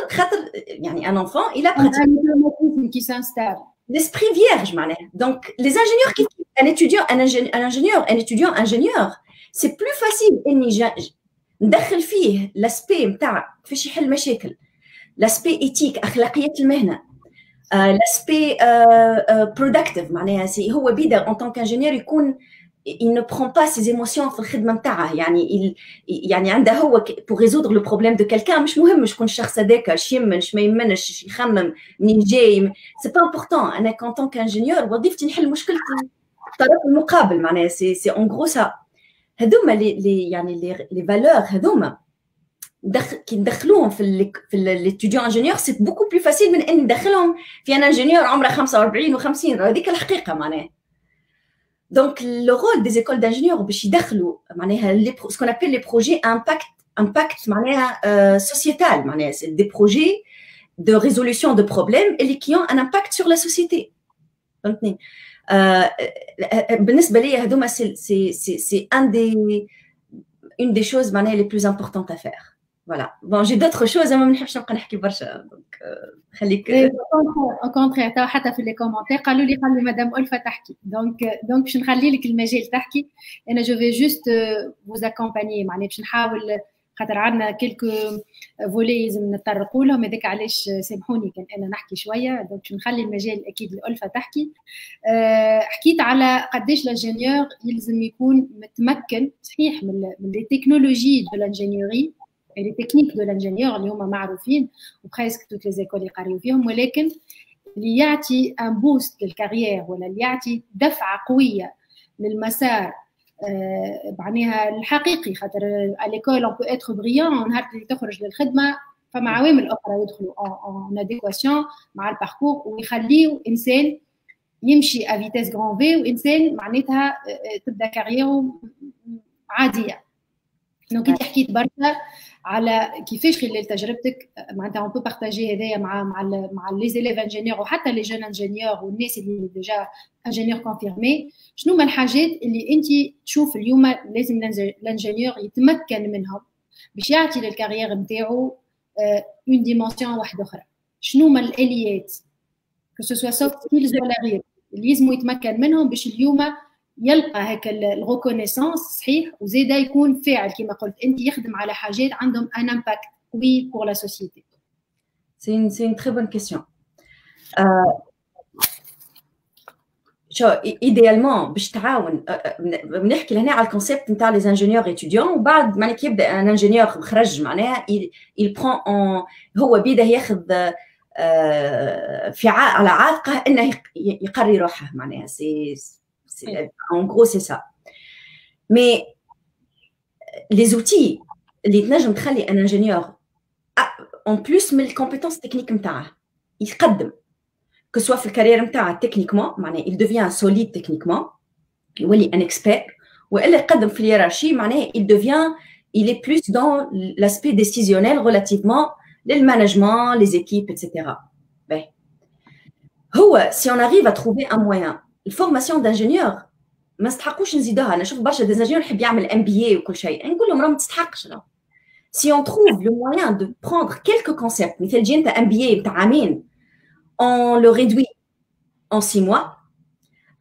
خاطر يعني un enfant il a pratiquement qui s'installe l'esprit vierge معناها. Donc les ingénieurs qui un étudiant ingénieur c'est plus facile اني ندخل فيه l'aspect نتاع كيفاش يحل مشاكل, l'aspect éthique اخلاقية المهنة, l'aspect productive معناها هو بيدا en tant qu'ingénieur يكون il ne prend pas ses émotions في الخدمة نتاعه يعني عنده هو pour résoudre le problème de quelqu'un مش مهم شكون الشخص هذاك اش يمنش ما يمنش يخمم منين جاي c'est pas important. انا en tant qu'ingénieur وظيفتي نحل مشكلة الطرف المقابل معناها c'est en gros ça. هذوما يعني les valeurs هذوما كي ندخلوهم في l'étudiant ingénieur c'est beaucoup plus facile من ان ندخلهم في un ingénieur عمره 45 و50 هذيك الحقيقة معناها. Donc le rôle des écoles d'ingénieurs باش يدخلوا معناها ce qu'on appelle les projets impact معناها sociétal معناها c'est des projets de résolution de problèmes et qui ont un impact sur la société. فهمتني؟ بالنسبة لي هذوما c'est une des choses معناها les plus importantes à faire. Voilà. Bon, j'ai d'autres choses, mais je ne نحبش نبقى نحكي برشا. Donc خليك. au contraire حتى في لي كومونتير قالوا لي مدام ألفة تحكي. donc باش نخلي لك المجال تحكي. أنا je vais juste vous accompagner معناها باش نحاول خاطر عندنا كيلكو فولي لازم نتطرقوا لهم هذاك علاش سامحوني كان انا نحكي شويه دونك باش نخلي المجال اكيد لألفة تحكي. حكيت على قداش الانجينيور يلزم يكون متمكن صحيح من لي تكنولوجي دو لانجينيوري لي تكنيك دو لانجينيور اللي هما معروفين وبريسك توت لي زيكول يقراو فيهم ولكن اللي يعطي ان بوست للكارير ولا اللي يعطي دفعه قويه للمسار معناها الحقيقي خاطر اليكول اون بو اتر بريان نهار اللي تخرج للخدمه فما عوامل اخرى يدخلوا اون اديكواسيون مع الباركور ويخليو انسان يمشي ا فيتيس غران في وانسان معناتها تبدا كارير عاديه. دونك انت حكيت برشا على كيفاش خلال تجربتك معناتها اون بو بارتاجي هذايا مع لي زيليف انجينيور وحتى لي جون انجينيور والناس اللي ديجا انجينيور كونفيرمي، شنو هما الحاجات اللي انت تشوف اليوم لازم الانجينيور يتمكن منهم باش يعطي للكارير نتاعو اون ديمونسيون واحده اخرى؟ شنو هما الاليات كو سو سوفت سكيلز ولا غير اللي لازم يتمكن منهم باش اليوم يلقى هيك الريكونيسانس صحيح وزيدا يكون فاعل كما قلت انت، يخدم على حاجات عندهم ان امباكت قوي بور لا سوسيتي؟ سي une très bonne question. شو ايديالمون باش تعاون بنحكي لهنا على الكونسيبت نتاع لي انجينيور اتيديون، وبعد معناها كي يبدا ان انجينيور مخرج معناها il prend هو بيده ياخذ في على عاتقه انه يقري روحه معناها سي en gros c'est ça. Mais les outils اللي تنجم تخلي ان انجينيور en plus من الكومبيتونس تكنيك نتاعه يقدم que soit في الكارير نتاعه تكنيكمون معناها il devient solide techniquement يولي ان expert، والا يقدم في الهيرارشي معناها il est plus dans l'aspect décisionnel relativement للمانجمون les équipes etc. باهي هو si on arrive à trouver un moyen الفورماسيون d'ingénieur ما استحقوش نزيدوها. انا نشوف برشا ديزانجينيور يحب يعمل MBA وكل شيء، نقول لهم راه ما تستحقش. si on trouve le moyen de prendre quelques concepts مثل جي انت MBA نتاع عامين on le réduit en 6 mois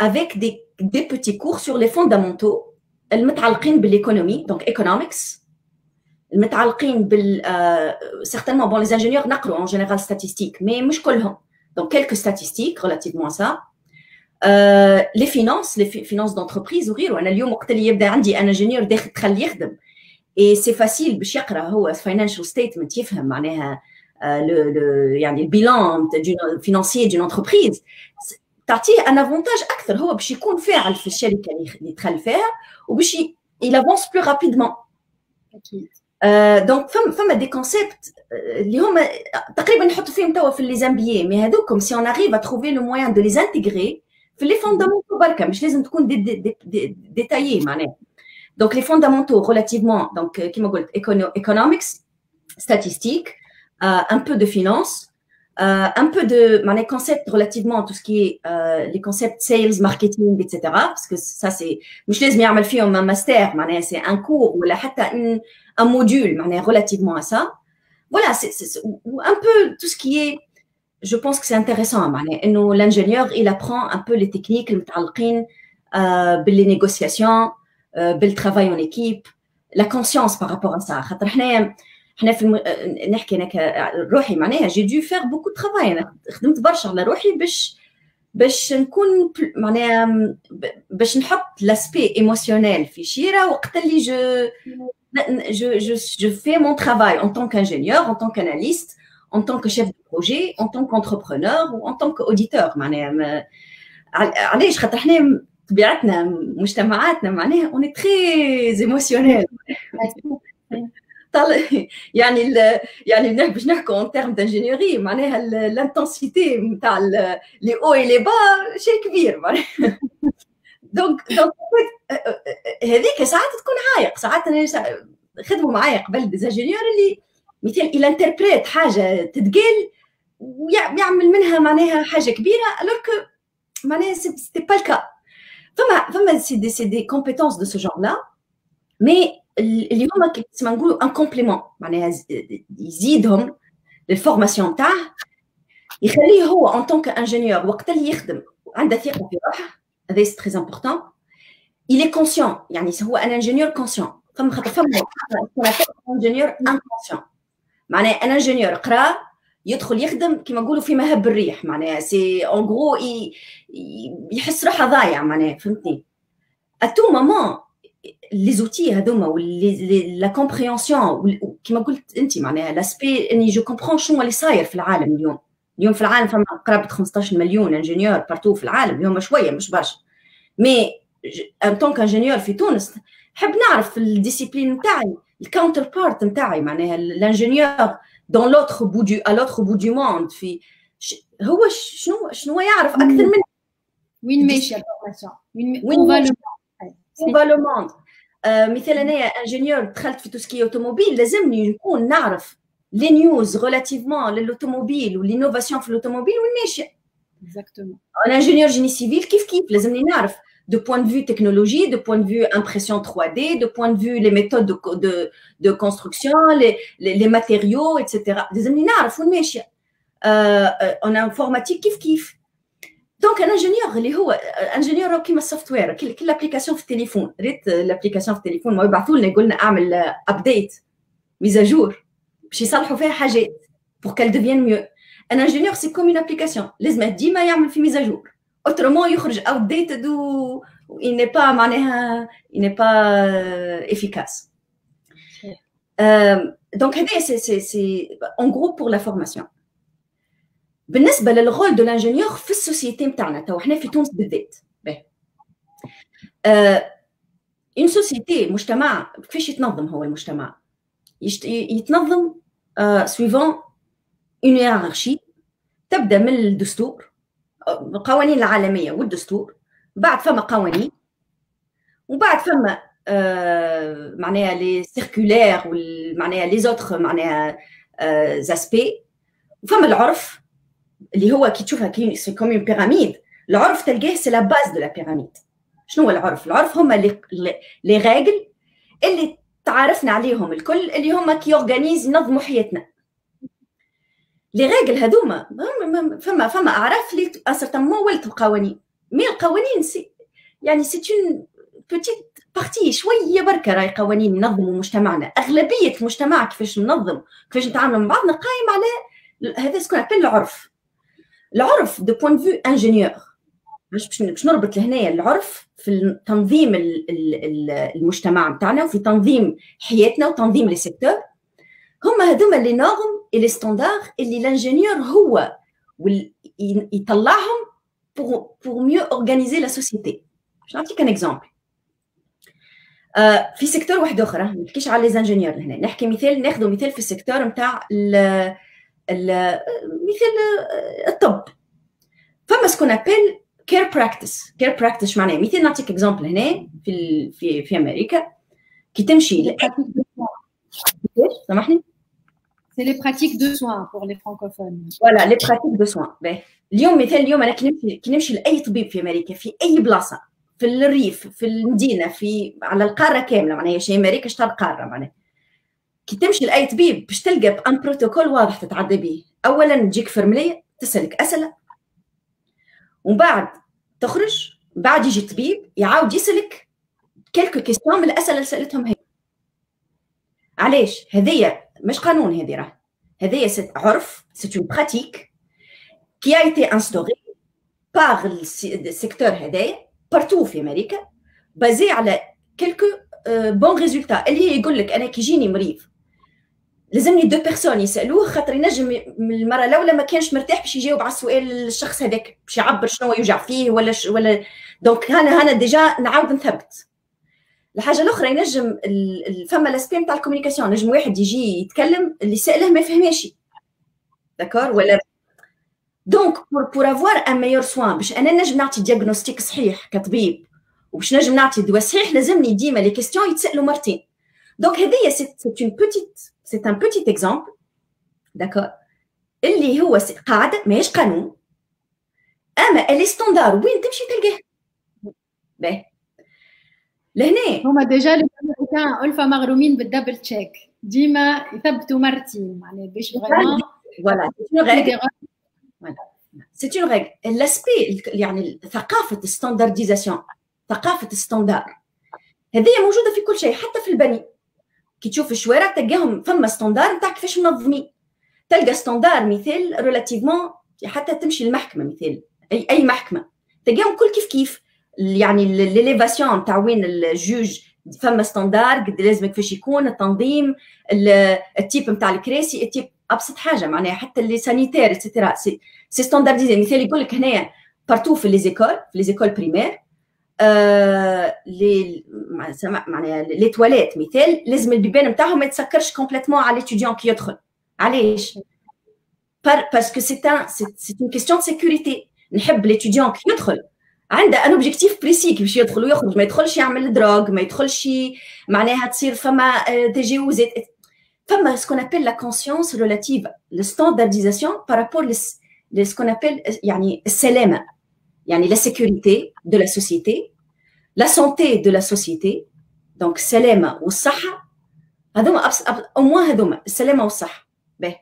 avec des petits cours sur les fondamentaux المتعلقين بالéconomie donc economics، المتعلقين بال certainement bon les ingénieurs نقروا en général statistiques mais مش كلهم donc quelques statistiques relativement à ça. les finances d'entreprise وغيره. انا اليوم وقت اللي يبدا عندي ان انجينيور دخل يخدم et c'est facile باش يقرا هو financial statement يفهم معناها يعني البيلان financier d'une entreprise، تعطيه ان افونتاج اكثر، هو باش يكون فاعل في الشركه اللي دخل فيها وباش il avance plus rapidement. اكيد. دونك فما دي كونسيبت اللي هما تقريبا نحطوا فيهم توا في لي زامبيي، مي هذوكم سي اون اريف ا تروفي لو موان دو لي انتيغري في لي فوندامونتو بركا، مش لازم تكون ديتايي معناها. دونك لي فوندامونتو ريلاتيفمون دونك كيما قلت ايكونومكس ستاتستيك un peu de finance, un peu de concepts relativement tout ce qui est les concepts sales, marketing, etc. Parce que ça c'est مش لازم يعمل فيهم un master معناها c'est un cours ولا حتى un module معناها relativement à ça. Voilà, c'est un peu tout ce qui est, je pense que c'est intéressant معناها انه l'ingénieur il apprend un peu les techniques المتعلقين باللي négociations, بالtravail en équipe, la conscience par rapport à ça. خاطر احنا في نحكي انا روحي معناها جي دو فير بوكو ترافاي، انا خدمت برشا على روحي باش نكون معناها باش نحط لاسبي ايموسيونيل في شيره وقت اللي je fais mon travail en tant qu'ingénieur, en tant qu'analyste, en tant que chef de projet, en tant qu'entrepreneur ou en tant qu'auditeur. معناها علاش خاطر احنا طبيعتنا مجتمعاتنا معناها on est très émotionnel. يعني باش نحكوا ان تيرم دانجينيوري معناها الانتنسيتي نتاع لي او اي لي با شيء كبير معناها. دونك هذيك ساعات تكون عايق، ساعات انا خدموا معايا قبل ديزانجينيور اللي مثل الانتربريت حاجه تتقال ويعمل منها معناها حاجه كبيره الوغ معناها سيتي با الكا. فما سي دي كومبيتونس دو سو جور لا، مي اللي هما كيما نقولوا ان كومبليمون معناها يزيدهم للفورماسيون تاعه، يخليه هو ان طونك انجينيور وقت اللي يخدم عنده ثقه في روحه. هذا سي تري امبورطون. il est conscient يعني هو ان انجينيور كونسيون. فما انجينيور انكونسيون معناها ان انجينيور قرا يدخل يخدم كيما نقولوا في مهب الريح معناها سي اون غرو يحس روحه ضايع معناها فهمتني. ا تو مومون لي زوتي هذوما لا كومبريهنسيون كيما قلت انت معناها لاسبي اني جو كومبرون شنو اللي صاير في العالم اليوم في العالم فما قرابه 15 مليون انجينيور بارتو في العالم، اليوم شويه مش برشا. مي ان طونك انجينيور في تونس نحب نعرف الديسيبلين نتاعي الكاونتر بارت نتاعي معناها الانجينيور دون لوتر بو دو لوتر بو دو موند في هو شنو يعرف اكثر من وين ماشيه الفورماسيون، وين va le monde. مثال انايا انجينيور دخلت في توسكي اوتوموبيل لازمني نكون نعرف لي نيوز ريلاتيفمون للاوتوموبيل والانوفاسيون في الاوتوموبيل والماشيه. Exactement. انا انجينيور جيني سيفيل كيف لازمني نعرف de point de vue technologie, de point de vue impression 3D, de point de vue les méthodes de construction, les matériaux, etc. لازمني نعرف وين ماشيه. en informatique كيف. دونك ان انجينيور اللي هو انجينيور كيما السوفت وير كل ابليكاسيون في التليفون ريت الابليكاسيون في التليفون ما يبعثوا لنا يقول لنا اعمل ابديت ميزاجور باش يصلحوا فيها حاجات بور كال ديفيان ميو. ان انجينيور سي كوم اون ابليكاسيون لازم ديما يعمل في ميزاجور اوترومون يخرج اوت ديتد و il n'est pas معناها il n'est pas efficace. Donc c'est en gros pour la formation. بالنسبه للغول دو لانجينيور في السوسيتي نتاعنا تو حنا في تونس بالذات باهي اون سوسيتي مجتمع كيفاش يتنظم هو المجتمع يتنظم سويفون اون هيرارشي تبدا من الدستور القوانين العالميه والدستور بعد فما قوانين وبعد فما معناها لي سيركولير معناها لي زوتر معناها زاسبي وفما العرف اللي هو كي تشوفها كي سي كوم اون بيراميد. العرف تلقاه سي لا باز دو لا بيراميد. شنو هو العرف؟ العرف هما لي ريغل اللي تعرفنا عليهم الكل اللي هما كي اورغانيز ينظموا حياتنا. لي ريغل هذوما فما اعراف لي ان سارتان مون ولات القوانين مي القوانين سي يعني سي اون بوتيت بارتي شويه بركه راهي قوانين ينظموا مجتمعنا. اغلبيه المجتمع كيفاش ننظم كيفاش نتعاملوا مع بعضنا قايم على هذا سكون ابل العرف. العرف دو بوين فيو انجينيور باش نربط لهنايا العرف في تنظيم المجتمع نتاعنا وفي تنظيم حياتنا وتنظيم لي سيكتور هما هذوما لي نورم اي لي ستاندار اللي الانجينيور هو يطلعهم pour mieux organiser la société. باش نعطيك ان اكزامبل. في سيكتور واحد اخر ما نحكيش على لي زانجينيور هنا نحكي مثال ناخذ مثال في السيكتور نتاع مثل الطب فما سكون ابل كير براكتس معناه مثال نعطيك اكزامبل هنا في امريكا كي تمشي سامحني سي لي براتيك دو سوان بور لي فرانكوفون فوالا لي براتيك دو سوان اليوم انا كي نمشي لاي طبيب في امريكا في اي بلاصه في الريف في المدينه في على القاره كامله معناها شي امريكا شطر قاره معناها كي تمشي لاي طبيب باش تلقى بان بروتوكول واضح تتعدى به. اولا تجيك فرمليه تسالك اسئله ومن بعد تخرج بعد يجي الطبيب يعاود يسالك كلكو كيستيون من الاسئله اللي سالتهم هي. علاش هذيا مش قانون هذه راه هذيا عرف سي اون براتيك كي ايتي انستوري باغ السيكتور هذايا بارتو في امريكا بازي على كلكو بون ريزولتا اللي هي يقول لك انا كي يجيني مريض لازمني دو بيرسون يسالوه خاطر ينجم من المره الاولى ما كانش مرتاح باش يجاوب على السؤال الشخص هذاك باش يعبر شنو يوجع فيه ولا دونك هنا ديجا نعاود نثبت. الحاجه الاخرى ينجم فما لاسبي نتاع الكوميونيكاسيون نجم واحد يجي يتكلم اللي ساله ما يفهمش داكور ولا دونك بور افوار ان ميور سوان باش انا نجم نعطي دياغنوستيك صحيح كطبيب وباش نجم نعطي دواء صحيح لازمني ديما لي كيستيون يتسالوا مرتين. دونك هذه سي ان بوتيت اكزامبل داكور اللي هو قاعده ماهيش قانون اما لي ستاندار وين تمشي تلقاه باهي لهنا هما ديجا لي امريكان الفا مغرومين بالدبل تشيك ديما يثبتوا مرتين معناها باش فريمون فوالا سي اون ريغل لاسبي يعني ثقافه الستاندارديزاسيون ثقافه الستاندار هذه موجوده في كل شيء حتى في البني كي تشوف الشوارع تلقاهم فما ستاندار نتاع كيفاش منظمين تلقى ستاندار مثال ريلاتيفمون حتى تمشي المحكمه مثال اي محكمه تلقاهم كل كيف يعني ليليفاسيون نتاع وين الجوج فما ستاندار قد لازم كيفاش يكون التنظيم التيب نتاع الكراسي التيب ابسط حاجه معناها حتى لي سانيتير ايتترا سي ستاندارديزي مثال يقول لك هنايا بارتو في لي زيكول بريمير معناها لي تواليت مثال لازم البيبان نتاعهم ما يتسكرش كومبليتمون على ليتيديون كي يدخل. علاش؟ باسكو سي اون كيستيون دو سيكوريتي نحب ليتيديون كي يدخل عنده ان اوبجيكتيف بريسي كيفاش يدخل ويخرج، ما يدخلش يعمل دروغ، ما يدخلش معناها تصير فما تجاوزات، فما سكون ابل لا كونسيونس ريلاتيف للستاندارديزاسيون بارابور سكون ابل يعني السلامه، يعني لا سيكوريتي دو لا سوسيتي، لا سونتي دو لا سوسيتي. دونك السلامه والصحه هذوما او موان هذوما السلامه والصحه. باهي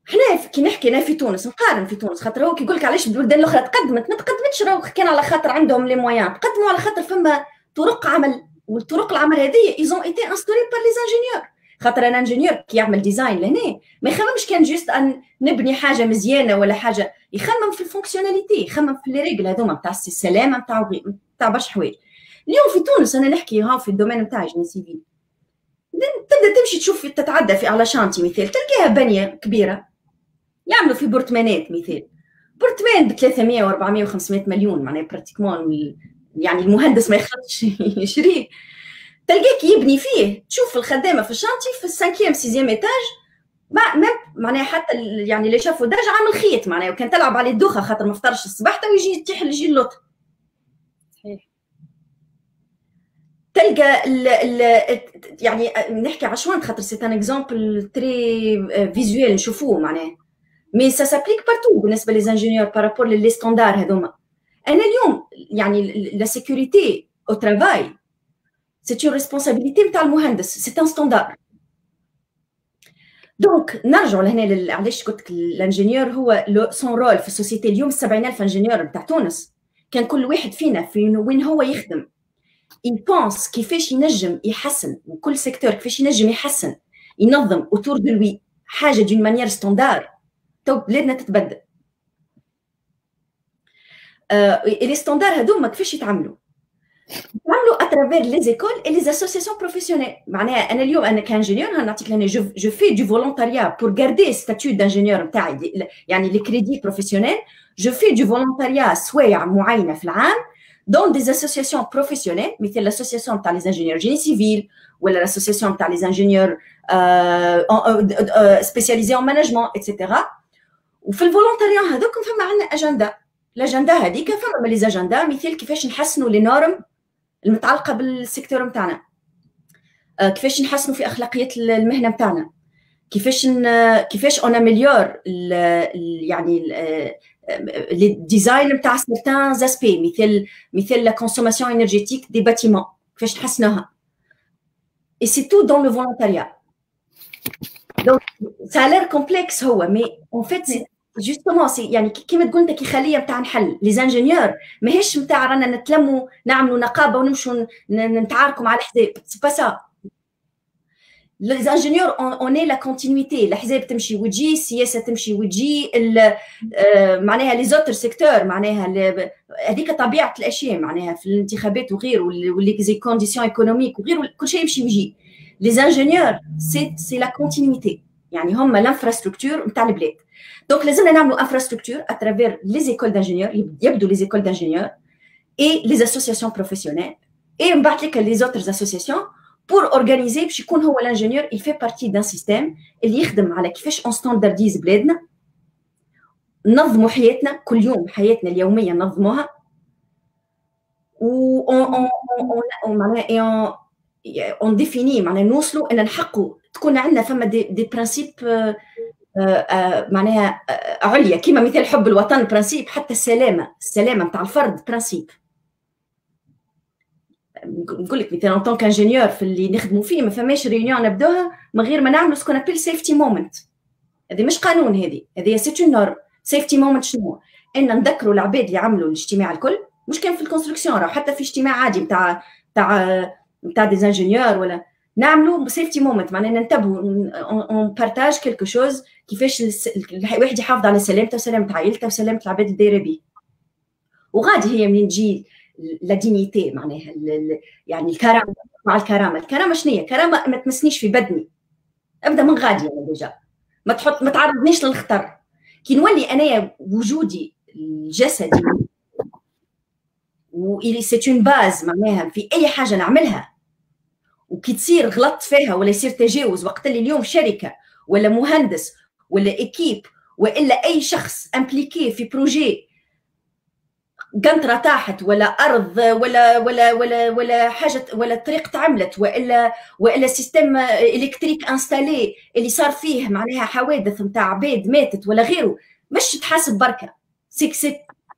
حنا كي نحكي انا في تونس نقارن في تونس، خاطر هو كي يقول لك علاش البلدان الاخرى تقدمت، ما تقدمتش راهو كان على خاطر عندهم لي مويان، تقدموا على خاطر فما طرق عمل، والطرق العمل هذه ايزون ايتي انستوري بار لي انجينيور. خاطر انا انجينيور كي يعمل ديزاين لهنا ما يخممش كان جوست ان نبني حاجه مزيانه ولا حاجه، يخمم في الفونكسيوناليتي، يخمم في لي ريغل هذوما نتاع السلامه نتاع برشا حوايج. اليوم في تونس انا نحكي ها في الدومين نتاعي جيني سيفيل، تبدا تمشي تشوف تتعدى في على شانتي مثال تلقاها بنيه كبيره يعملوا في بورتمانات، مثال بورتمان ب 300 و400 و500 مليون، معناها براتيكمون يعني المهندس ما يخلطش يشريه، تلقاك يبني فيه، تشوف الخدامه في الشانتي في السانكيام سيزيام ايتاج معناها حتى يعني اللي شافوا درجه عامل خيط معناها، وكان تلعب عليه الدوخه خاطر ما فطرش الصباح تو يجي يتيح يجي اللوط. صحيح. تلقى يعني نحكي عشوان خاطر سي ان اكزومبل تري فيزوال نشوفوه معناها، مي سا سابليك بارتو بالنسبه لي انجينيور بارابور لي ستاندار هذوما. انا اليوم يعني لا سيكوريتي او ترافاي سي اون ريسبونسابيلتي نتاع المهندس، سي ان ستاندار. دونك نرجعوا لهنا علاش قلت لك الانجينيور هو سون رول في السوسيتي. اليوم 70,000 انجينيور نتاع تونس، كان كل واحد فينا في وين هو يخدم يبونس كيفاش ينجم يحسن، وكل سيكتور كيفاش ينجم يحسن ينظم اوتور دو لوي حاجه دون مانيير ستاندار، تو بلادنا تتبدل. لي ستاندار هذوما كيفاش يتعملوا اترافير لي زيكول اي لي اسوسياسيون بروفيسيونيل. معناها انا اليوم انا كانجينيور نعطيك لهنا جو في دو فولونتاريا بور غاردي ستاتيو دانجينيور نتاعي، يعني لي كريدي بروفيسيونيل، جو في دو فولونتاريا سوايع معينه في العام دون دي اسوسياسيون بروفيسيونيل، مثل لاسوسياسيون تاع لي انجينيور جيني سيفيل، ولا لاسوسياسيون تاع لي انجينيور سبيسياليزي ان مانجمون ايتترا. وفي الفولونتاريا هذوكم فما عندنا اجندا، الاجندا هذيك فما لي اجندا مثل كيفاش نحسنوا لي نورم المتعلقه بالسيكتور نتاعنا، كيفاش نحسنوا في اخلاقيات المهنه نتاعنا، كيفاش اون اميليور يعني لي ديزاين نتاع سيرتان زاسبي، مثل لا كونسوماسيون انرجيتيك دي باتيمون كيفاش نحسنوها. اي سي تو دون لو فولونتاريا. دونك سا لير كومبلكس هو، مي اون فيت سي جوستومون سي يعني كيما تقول انت كي خليه نتاع نحل لي زانجينيور ماهيش نتاع رانا نتلموا نعملوا نقابه ونمشوا نتعاركوا مع الحزاب، سي با سا. لي زانجينيور اون اي لا كونتينيتي، الحزاب تمشي وتجي، السياسه تمشي وتجي، معناها لي زوتر سيكتور معناها هذيك طبيعه الاشياء معناها في الانتخابات وغير واللي زي كونديسيون ايكونوميك وغير كل شيء يمشي ويجي. لي زانجينيور سي لا كونتينيتي، يعني هما لانفراستركتور نتاع البلاد. دونك لازمنا نعملوا انفراستركتور اترافير لي زيكول دانجينيور، يبدو لي زيكول دانجينيور اي لي اسوسياسيون بروفيسيونيل، اي من بعد لك لي زوتر اسوسياسيون بور اورغانيزي باش يكون هو الانجينيور يفي بارتي دان سيستيم اللي يخدم على كيفاش اون ستاندارديز بلادنا، ننظموا حياتنا كل يوم، حياتنا اليوميه ننظموها، و معناها اون ديفيني معناها نوصلوا ان نحقوا تكون عندنا فما دي برانسيب معناها عليا، كيما مثال حب الوطن برانسيب، حتى السلامه نتاع الفرد برانسيب. نقول لك مثلا ان طونك انجينيور في اللي نخدموا فيه ما فماش ريونيون نبدوها من غير ما نعملوا سكون ابيل سيفتي مومنت. هذه مش قانون، هذه سيت اون نورم. سيفتي مومنت شنو؟ ان نذكروا العباد اللي عملوا الاجتماع الكل، مش كان في الكونستركسيون راه حتى في اجتماع عادي نتاع دي انجينيور ولا نعملوا سيفتي مومنت، معناها ننتبهوا اون بارتاج كيلكو شوز كيفاش الواحد يحافظ على سلامته وسلامه عائلته وسلامه العباد اللي دايره به. وغادي هي منين تجي لا دينيتي معناها يعني الكرامه. مع الكرامه شنو هي؟ كرامه ما تمسنيش في بدني، ابدا من غادي انا ديجا ما تعرضنيش للخطر. كي نولي انايا وجودي الجسدي و سي اون باز معناها في اي حاجه نعملها، وكي تصير غلط فيها ولا يصير تجاوز، وقت اللي اليوم شركه ولا مهندس ولا ايكيب والا اي شخص امبليكي في بروجي قنطره طاحت ولا ارض ولا حاجه ولا طريق تعملت والا سيستم الكتريك انستالي اللي صار فيه معناها حوادث نتاع عباد ماتت ولا غيره، مش تحاسب بركه. سي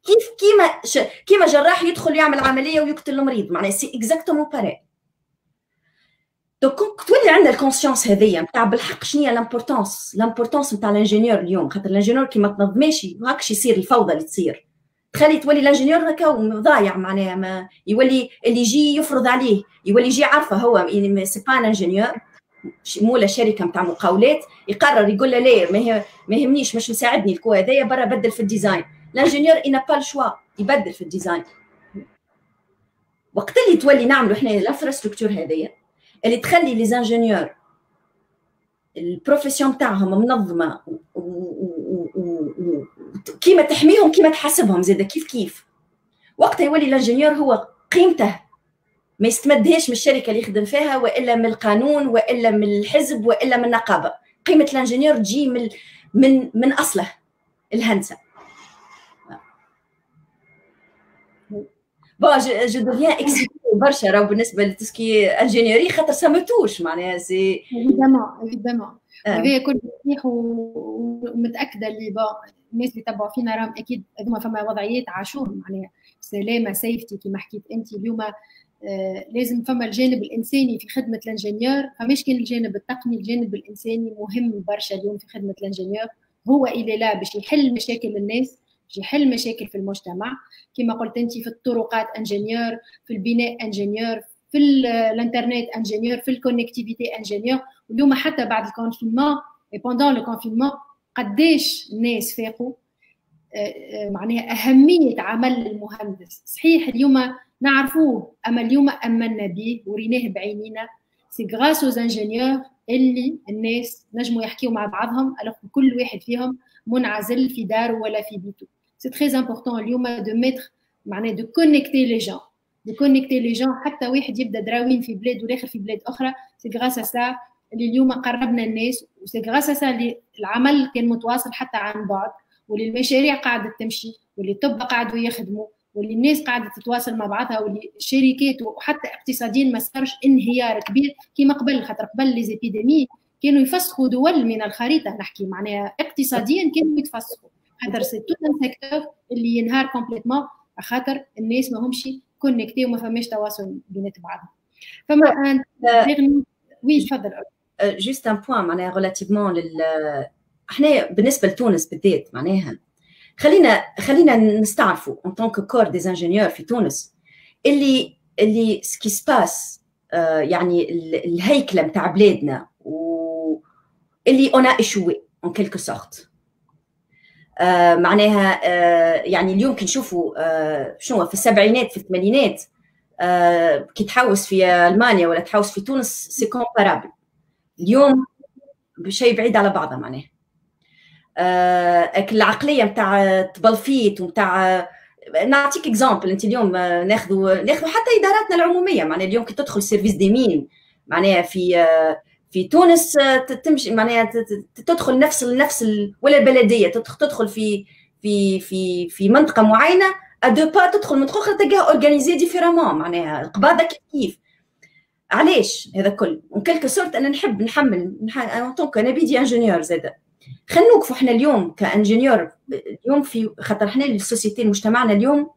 كيف كيما جراح يدخل يعمل عمليه ويقتل المريض، معناها سي اكزاكتومون باري. دونك تولي عندنا الكونسيونس هذيا نتاع بالحق شنو هي لامبورطونس نتاع الانجينيور اليوم، خاطر الانجينيور كي ما تنظمش هكاش يصير الفوضى اللي تصير. تخلي تولي الانجينيور هكا ضايع، معناها ما يولي اللي يجي يفرض عليه، يولي يجي عارفه هو سي با انجينيور مولا شركه نتاع مقاولات يقرر يقول له لا ما يهمنيش مش مساعدني الكو هذايا برا بدل في الديزاين. الانجينيور انا با الشوا يبدل في الديزاين. وقت اللي تولي نعملوا احنا الانفراستركتور هذايا اللي تخلي لي زانجينيور البروفيسيون تاعهم منظمه كيما تحميهم كيما تحاسبهم زاده كيف وقتها يولي الانجينيور هو قيمته ما يستمدهاش من الشركه اللي يخدم فيها والا من القانون والا من الحزب والا من النقابه. قيمه الانجينيور تجي من اصله الهندسه. بون جو دوفيان اكسيتي برشا راهو بالنسبه لتسكي انجينيوري خاطر سامتوش معناها سي ايفيدامون هذا كل صحيح ومتاكده اللي الناس اللي تبعوا فينا راهم اكيد هذوما فما وضعيات عاشوهم معناها سلامه سيفتي كما حكيت انت اليوم. لازم فما الجانب الانساني في خدمه الانجينيور، فماش كان الجانب التقني، الجانب الانساني مهم برشا اليوم في خدمه الانجينيور. هو الى لا باش يحل مشاكل الناس، باش يحل مشاكل في المجتمع كما قلت انت، في الطرقات انجينيور، في البناء انجينيور، في الانترنت انجينيور، في الكونكتيفيتي انجينيور. واليوم حتى بعد الكونفينمون اي بوندون لو كونفينمون قداش الناس فاقوا معناها اهميه عمل المهندس. صحيح اليوم نعرفوه، اما اليوم امنا به وريناه بعينينا. سي غراس اوز انجينيور اللي الناس نجموا يحكيوا مع بعضهم الوغ كل واحد فيهم منعزل في داره ولا في بيته. سي تري امبورطون اليوم دو ميتر معناها دو كونيكتي لي جون، دو كونيكتي لي جون. حتى واحد يبدا دراوين في بلاد والاخر في بلاد اخرى، سي غراس سا اللي اليوم قربنا الناس، وسي غراس سا اللي العمل كان متواصل حتى عن بعد، واللي المشاريع قاعده تمشي، واللي الطب قاعدوا يخدموا، واللي الناس قاعده تتواصل مع بعضها، واللي الشركات وحتى اقتصاديا ما صارش انهيار كبير كما قبل. خاطر قبل لي زيبيديمي كانوا يفسخوا دول من الخريطه، نحكي معناها اقتصاديا كانوا يتفسخوا، خاطر سي تو ان سيكتور اللي ينهار كومبليتمون خاطر الناس ما همش كونيكتي وما فماش تواصل بين بعضهم. فما ان وي تفضل. جوست ان بوين معناها ريلاتيفمون احنا بالنسبه لتونس بالذات معناها خلينا نستعرفوا ان طونك كور دي انجينيور في تونس اللي سكي سباس يعني الهيكله نتاع بلادنا واللي اون ايشوي ان كيلكو سورت. معناها يعني اليوم كي نشوفوا شنو في السبعينات في الثمانينات كي تحوس في المانيا ولا تحوس في تونس سي كومبارابل. اليوم بشيء بعيد على بعضها معناها. العقليه نتاع تبلفيت ونتاع نعطيك اكزامبل. انت اليوم ناخذوا حتى اداراتنا العموميه معناها اليوم كي تدخل سيرفيس دي مين معناها في تونس تمشي معناها تدخل نفس ولا البلديه تدخل في منطقه معينه ادو با تدخل منطقه اخرى تلقاها اورغانيزي ديفيرامون معناها القباضه كيف. علاش هذا كل وكلكو سورت انا نحب نحمل طونك انا بيدي انجينيور زاده. خلينا نوقفوا احنا اليوم كانجينيور اليوم في خاطر احنا السوسيتي مجتمعنا اليوم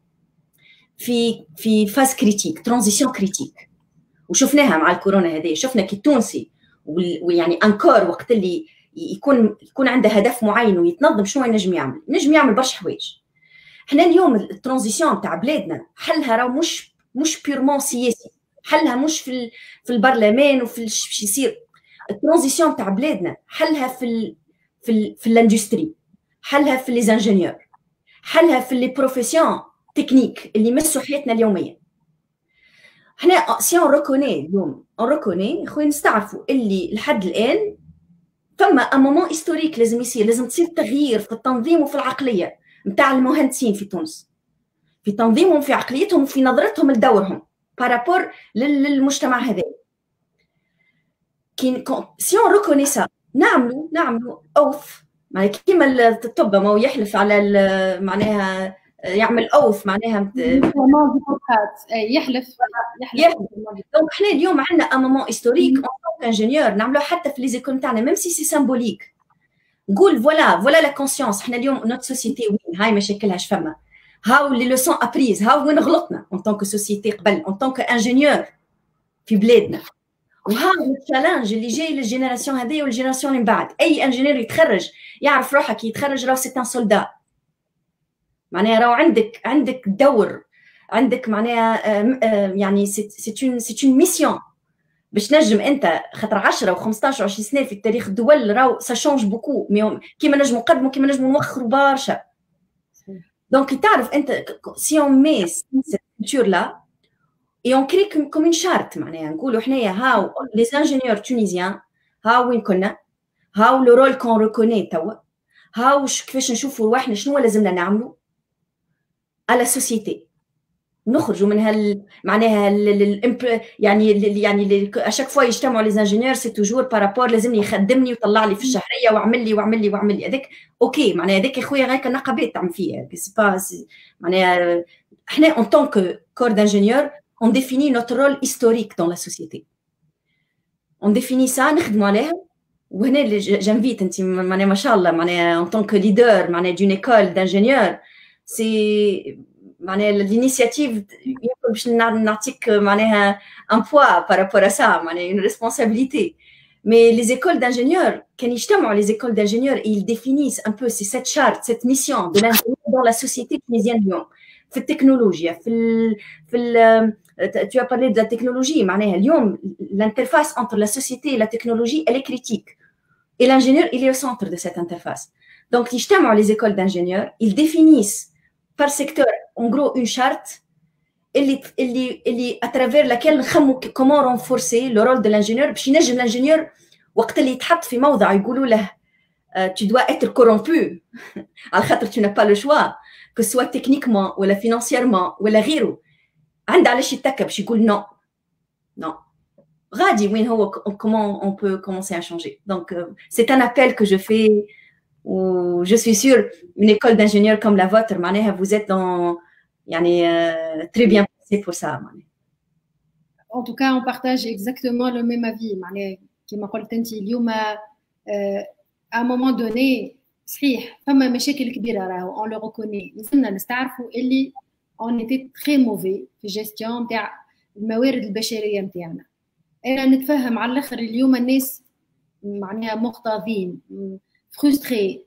في فاز كريتيك ترانزيسيون كريتيك وشفناها مع الكورونا هذه. شفنا كي التونسي ويعني انكور وقت اللي يكون عنده هدف معين ويتنظم شنو ينجم يعمل برشا حوايج. احنا اليوم الترانزيسيون تاع بلادنا حلها راه مش بيرمون سياسي، حلها مش في البرلمان وفي باش يصير. الترانزيسيون تاع بلادنا حلها في الاندستري، حلها في لي انجينيور، حلها في لي بروفيسيون تكنيك اللي يمسوا حياتنا اليوميه. احنا سي اون ريكوني اليوم خويا نستعرفوا اللي لحد الان فما ان مومون هيستوريك لازم يصير، لازم تصير تغيير في التنظيم وفي العقليه نتاع المهندسين في تونس، في تنظيمهم في عقليتهم وفي نظرتهم لدورهم بارابور للمجتمع هذا. سي اون ريكوني سا نعملوا اوث معناها كيما الطب ما هو يحلف على معناها يعمل اوف معناها يحلف. دونك حنا اليوم عندنا ان مومون هيستوريك اون طونك انجينيور نعملوها حتى في لي زيكول تاعنا ميم سي سيمبوليك، نقول فوالا لا كونسيونس. حنا اليوم نوت سوسيتي وين هاي مشاكلها فما، هاو لي لوسون ابريز، هاو وين غلطنا اون طونك سوسيتي قبل اون طونك انجينيور في بلادنا، وهذا التشالنج اللي جاي للجينيراسيون هذه والجينيراسيون اللي من بعد. اي انجينيور يتخرج يعرف روحه كي يتخرج راه سي ان سولدا، معناها راهو عندك دور، عندك معناها يعني سي اون ميسيون باش نجم انت، خاطر 10 و15 و20 سنه في التاريخ الدول راهو سا شونج بوكو، كيما نجموا نقدموا كيما نجموا نوخروا برشا. دونك تعرف انت سي اون مي سيت كولتور لا اي اون كري كوم اون شارت، معناها نقولوا حنايا هاو لي انجينيور تونيزيان، هاو وين كنا، هاو لو رول كون ريكوني توا، هاو كيفاش نشوفوا رواحنا شنو لازمنا نعملوا على سوسيتي، نخرجوا من معناها يعني اشاك فوا يجتمعوا لي انجينيور سي توجور بارابور لازمني يخدمني ويطلع لي في الشهريه واعمل لي هذاك اوكي، معناها هذاك يا خويا غير النقابات تعمل فيها سي با معناها احنا اون طونك كور دانجينيور اون ديفيني نوتر رول هيستوريك دون لا سوسيتي، اون ديفيني سا نخدموا عليها. وهنا اللي جانفيت انت معناها ما شاء الله معناها اون طونك ليدر معناها دون ايكول دانجينيور سي معناها الانيشيتيف يمكن باش نعطيك معناها ان بوا بارابور ا سا معناها اون ريسبونسابيلتي. مي لي زيكول دانجينيور كان يجتمعوا لي زيكول دانجينيور ils définissent un peu cette charte cette mission de l'ingénieur dans la société tunisienne اليوم في التكنولوجيا في tu as parlé de la technologie معناها اليوم l'interface entre la société et la technologie elle est critique et l'ingénieur il est au centre de cette interface. Donc يجتمعوا les écoles d'ingénieurs ils définissent par secteur en gros une charte اللي à travers laquelle نخموا comment renforcer le rôle de l'ingénieur باش ينجم l'ingénieur وقت اللي يتحط في موضع يقولوا له tu dois être corrompu على خاطر tu n'as pas le choix que ce soit techniquement ولا financièrement ولا غيره، عنده علاش يتكى باش يقول non غادي وين هو comment on peut commencer à changer. Donc c'est un appel que je fais où je suis sûre une école d'ingénieurs comme la vôtre معناها vous êtes dans يعني très bien placé pour ça. En tout cas on partage exactement le même avis معناها كما قلت انت اليوم à un moment donné صحيح فما مشاكل كبيره راهو on le reconnaît، لازمنا نستعرفوا اللي on était très mauvais في الجيستيون نتاع الموارد البشريه نتاعنا. انا نتفهم على الاخر اليوم الناس معناها مغتاظين فرستري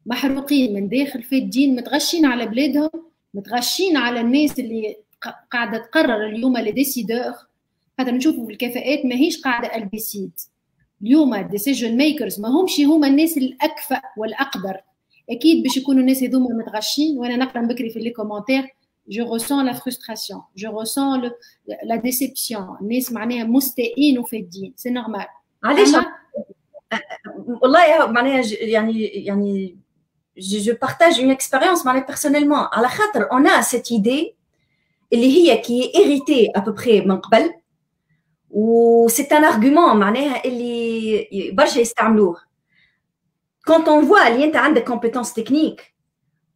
محروقين من داخل في الدين، متغشين على بلادهم، متغشين على الناس اللي قاعده تقرر اليوم لي ديسيدور، خاطر نشوفوا في الكفاءات ماهيش قاعده الديسيد اليوم الديسيجن ميكرز ما همش هما الناس الاكفأ والاقدر. اكيد باش يكونوا الناس هذوما متغشين، وانا نقرا بكري في لي كومونتير je ressens la frustration, je ressens la déception. الناس معناها مستائين في الدين سي نورمال. علاش والله معناها يعني je partage une expérience معناها personnellement على خاطر on a cette idée اللي هي qui est héritée à peu près من قبل و c'est un argument معناها اللي برشا يستعملوه quand on voit اللي انت عندك compétence technique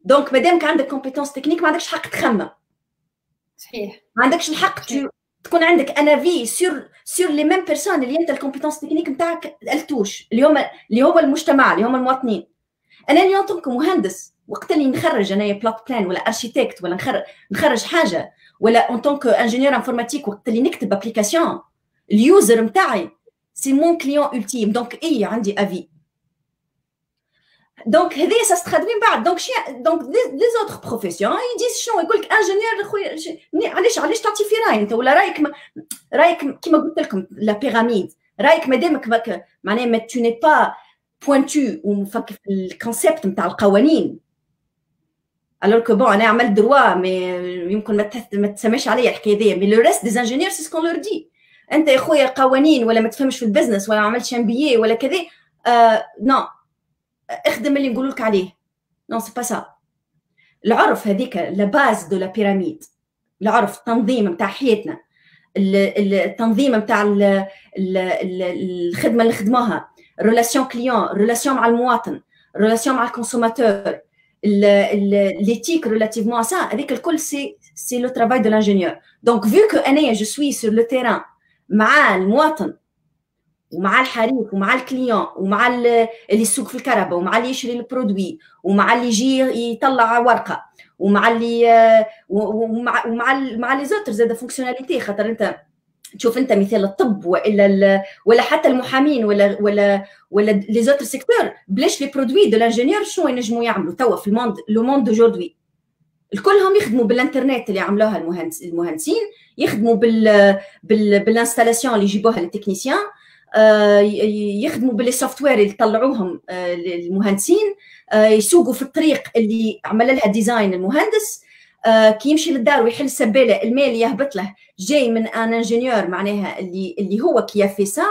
دونك مادامك عندك compétence technique ما عندكش حق تخمم. صحيح ما عندكش الحق تكون عندك ان افي سور لي ميم بيرسون اللي انت الكومبيتونس تكنيك نتاعك التوش اللي هو المجتمع اللي هما المواطنين. انا اليوم كمهندس وقت اللي نخرج انايا بلوت بلان ولا اركيتكت ولا نخرج حاجه ولا اون طونك انجينيور انفورماتيك وقت اللي نكتب ابليكاسيون اليوزر نتاعي سي مون كليون التيم دونك اي عندي افي. دونك هذه سا سترادوي من بعد دونك دي زوتر بروفيسيون يديز شنو يقول لك انجينيور خويا علاش تعطي في راي انت ولا رايك كيما قلت لكم لا بيراميد رايك مادامك معناها ما تو ني با بوينتو ومفكر في الكونسيبت نتاع القوانين الوغ كو بون انا عملت دروا مي يمكن ما تسمعش عليا الحكايه دي مي لو ريست دي انجينيور سي سكون لور دي انت يا خويا قوانين ولا ما تفهمش في البزنس ولا ما عملتش ام بي اي ولا كذا نو اخدم اللي نقول لك عليه نو سي با سا. العرف هذيك لا باز دو لا بيراميد، العرف التنظيم نتاع حياتنا، التنظيم نتاع الخدمه اللي نخدموها، ريلاسيون كليون، ريلاسيون مع المواطن، ريلاسيون مع الكونسوماتور، l'éthique relativement à ça, avec le col, c'est le travail de l'ingénieur. Donc, vu que je suis sur le terrain, مع المواطن ومع الحريق ومع الكليون ومع اللي يسوق في الكهرباء ومع اللي يشري البرودوي ومع اللي يجي يطلع ورقه ومع اللي ومع لي زوتر زاد فونكسيوناليتي. خاطر انت تشوف انت مثال الطب ولا حتى المحامين ولا لي زوتر سيكتور بلاش لي برودوي دو لانجينيور شنو ينجموا يعملوا توا في لو موند دوجوردي. الكلهم يخدموا بالانترنت اللي عملوها المهندسين، يخدموا بالانستالاسيون اللي يجيبوها للتكنيسيان، يخدموا باللي سوفتوير اللي طلعوهم المهندسين، يسوقوا في الطريق اللي عمل لها ديزاين المهندس، كي يمشي للدار ويحل السباله الماء اللي يهبط له جاي من ان انجينيور معناها اللي هو كي في سا.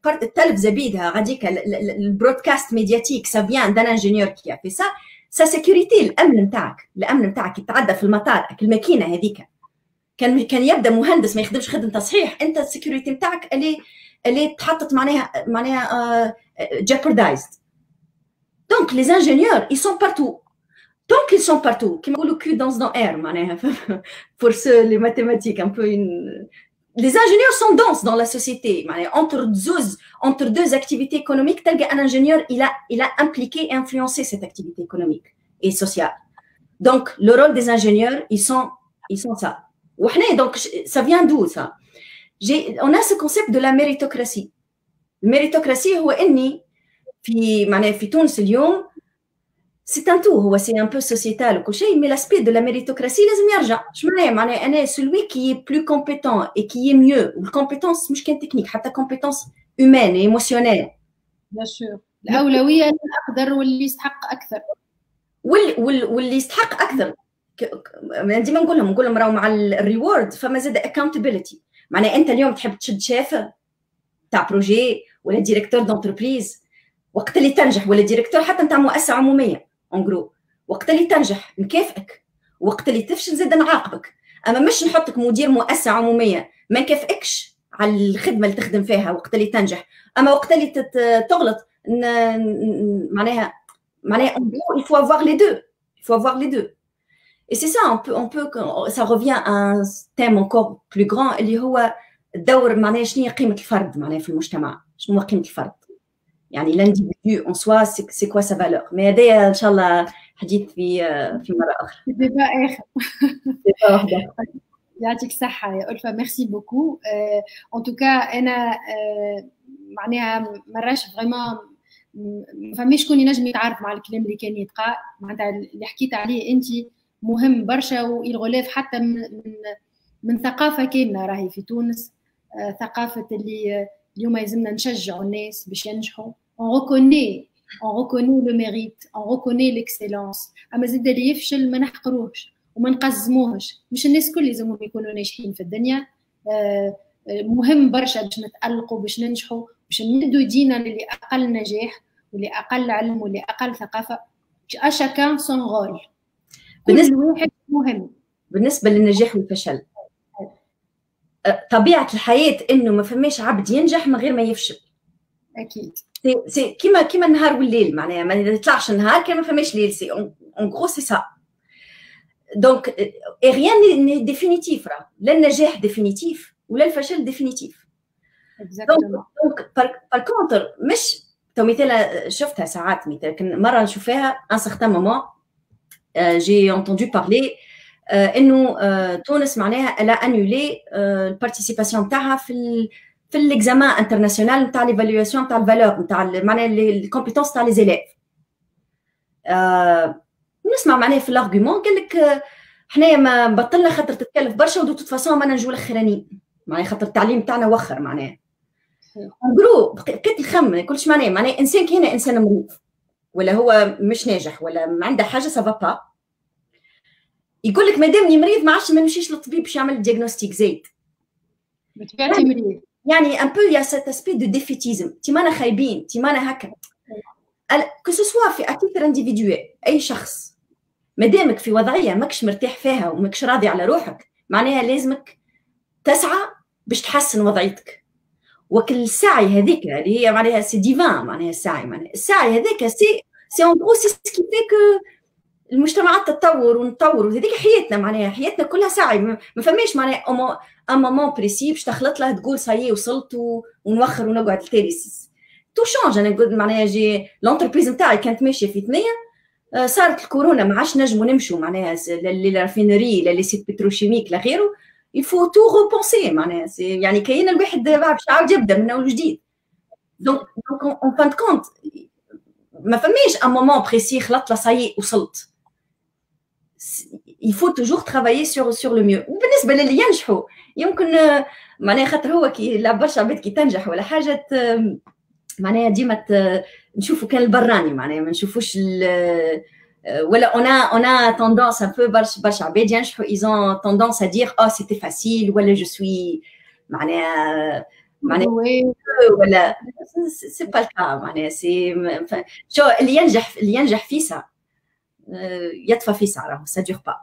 التلفزه بيدها غاديك البرودكاست ميدياتيك سا فيان دان انجينيور كي في سا. سا سيكوريتي الامن نتاعك يتعدى في المطار الماكينه هذيك كان يبدا مهندس ما يخدمش خدمه تصحيح، انت السيكوريتي نتاعك اللي تحطت معناها jeopardized. Donc les ingénieurs ils sont partout. Tant qu'ils sont partout, qui m'ont le cul dans air, pour ceux les mathématiques un peu les ingénieurs sont denses dans la société. Entre deux activités économiques, tel qu'un ingénieur, il a impliqué et influencé cette activité économique et sociale. Donc, le rôle des ingénieurs, ils sont ça. Donc, ça vient d'où ça? On a ce concept de la méritocratie. La méritocratie, في تونس اليوم c'est un tout, c'est un peu sociétal ou شيء, mais l'aspect de la méritocratie لازم يرجع. شو معناه أنا celui qui est plus compétent et qui est mieux. والcompétence مش كان technique, حتى compétence humaine et émotionnelle. Bien sûr. الأولوية الأقدر واللي يستحق أكثر. واللي يستحق أكثر. ديما نقول لهم راهو مع الريورد فما زاد accountability. معناه أنت اليوم تحب تشد شاف تاع بروجي ولا ديريكتور دونتربريز، وقت اللي تنجح ولا ديريكتور حتى نتاع مؤسسة عمومية اون جرو، وقت اللي تنجح نكافئك، وقت اللي تفشل زاد نعاقبك. اما مش نحطك مدير مؤسسة عمومية ما نكافئكش على الخدمة اللي تخدم فيها وقت اللي تنجح، اما وقت اللي تغلط معناها il faut avoir les deux. Et c'est ça ça revient à un thème encore plus grand اللي هو الدور معناها شنو هي قيمة الفرد معناها في المجتمع، شنو هو قيمة الفرد. يعني l'individu en soi c'est quoi sa valeur. Mais هذايا ان شاء الله حديث في مرة أخرى. ديبا آخر. يعطيك الصحة يا ألفة، ميرسي بوكو. ان توكا أنا معناها مراش فريمون ما فماش شكون ينجم يتعارف مع الكلام اللي كان يتقال، معناتها اللي حكيت عليه أنت مهم برشا ويغلاف حتى من ثقافة كاملة راهي في تونس، ثقافة اللي اليوم يلزمنا نشجعوا الناس باش ينجحوا. on reconnaît le mérite, on reconnaît l'excellence. اما زاد اللي يفشل ما نحقروهش وما نقزموهش. مش الناس كل لازمهم يكونوا ناجحين في الدنيا، مهم برشا باش نتألقوا باش ننجحوا، باش نمدوا يدينا للي اقل نجاح واللي اقل علم واللي اقل ثقافه. chacun son rôle. كل واحد مهم. بالنسبه للنجاح والفشل طبيعه الحياه انه ما فماش عبد ينجح من غير ما يفشل. اكيد سي كيما النهار والليل، معناها ما يطلعش النهار كان ما فماش ليل. سي اون غرو سي سا. دونك اي ريان ني ديفينيتيف، لا النجاح ديفينيتيف ولا الفشل ديفينيتيف. دونك بار كونتر مش تو مثال شفتها ساعات، مثلا مره نشوفها ان سارتان مومون جي انتوندو بارلي انه تونس معناها الا انولي البارتيسيباسيون تاعها في الاكزامان انترناسيونال نتاع ليفالواسيون نتاع الفالور نتاع معناها الكومبيتونس تاع لي زيليف. نسمع معناها في الارغيومون قال لك حنايا ما بطلنا خاطر تتكلف برشا ودو توت فاسون ما نجوا الاخرانيين، معناها خاطر التعليم تاعنا وخر. معناها نقولوا بقيت نخمم كلش معناها انسان كي هنا انسان مريض ولا هو مش ناجح ولا ما عنده حاجه سافا با، يقول لك مادامني مريض ما عادش ما نمشيش للطبيب باش يعمل دياغنوستيك زايد. بطبيعتي مريض يعني ان بو يا سيت اسبي دو ديفيتيزم، تي مانا خايبين، تي مانا هكا. كو سو سوا في اتيتر انديفيدويل اي شخص مادامك في وضعيه ماكش مرتاح فيها وماكش راضي على روحك، معناها لازمك تسعى باش تحسن وضعيتك. وكل السعي هذيك اللي هي معناها سي ديفان، معناها السعي هذاك سي اون غرو سي سكي في كو المجتمعات تتطور ونتطور، وهذيك حياتنا معناها، حياتنا كلها سعي، ما فماش معناها ان مومون بريسي باش تخلط له تقول صايي وصلت ونوخر ونقعد تالي تو شونج. انا نقول معناها جي لونتربريز نتاعي كانت ماشيه في ثنيه، صارت الكورونا ما عادش نجموا نمشوا معناها للرافينري للي سيت بتروشيميك لغيره، يفو تو روبونسي معناها يعني كاين الواحد باش يعاود يبدا من اول جديد. دونك اون فان كونت ما فماش ان مومون بريسي خلط له صايي وصلت. il faut toujours travailler sur le mieux. وبالنسبه للي ينجحوا يمكن معناها خاطر هو كي لا برشا عباد كي تنجح ولا حاجه معناها ديما نشوفوا كان البراني معناها ما نشوفوش ولا on a tendance un peu برشا عباد ينجحوا ils ont tendance à dire oh c'était facile ولا je suis معناها ولا c'est pas le cas معناها سي شو اللي ينجح فيسا يطفى في سعره سا دور با.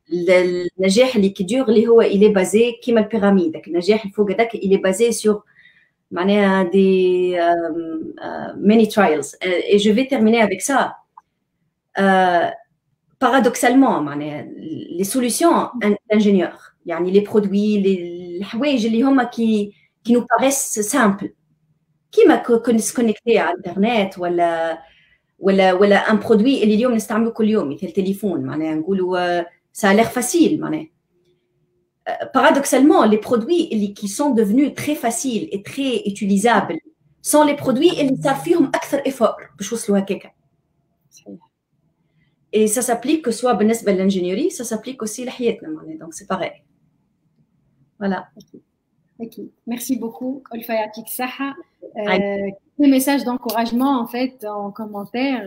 النجاح اللي كيدور اللي هو الي بازي كيما البيراميد، النجاح الفوق هذاك الي بازي سور معناها دي many trials. Et je vais terminer avec ça. Paradoxalement معناها les solutions d'ingénieurs يعني les produits الحوايج اللي هما كي nous paraissent simples كيما كونكتي على الانترنت ولا ان برودوي اللي اليوم نستعمله كل يوم مثل تليفون معناها نقولوا ça a l'air facile معناها. Paradoxalement les produits qui sont devenus très faciles et très utilisables sont les produits اللي صار فيهم اكثر effort باش يوصلوا هكاك. Et ça s'applique que soit بالنسبه للانجينيوري ça s'applique aussi لحياتنا معناها donc c'est pareil. Voilà. Ok, merci beaucoup. Olfa يعطيك الصحة. Des messages d'encouragement en fait en commentaire.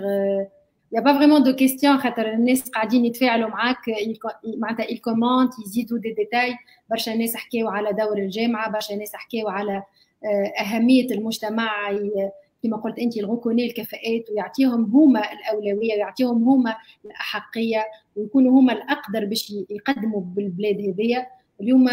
Il n'y a pas vraiment de questions. خاطر الناس قاعدين يتفاعلوا معاك معناتها ils commentent يزيدوا des détails. برشا ناس حكاوا على دور الجامعة، برشا ناس حكاوا على أهمية المجتمع كما قلت أنت يغوكوني الكفاءات ويعطيهم هما الأولوية ويعطيهم هما الأحقية ويكونوا هما الأقدر باش يقدموا بالبلاد هذية. اليوم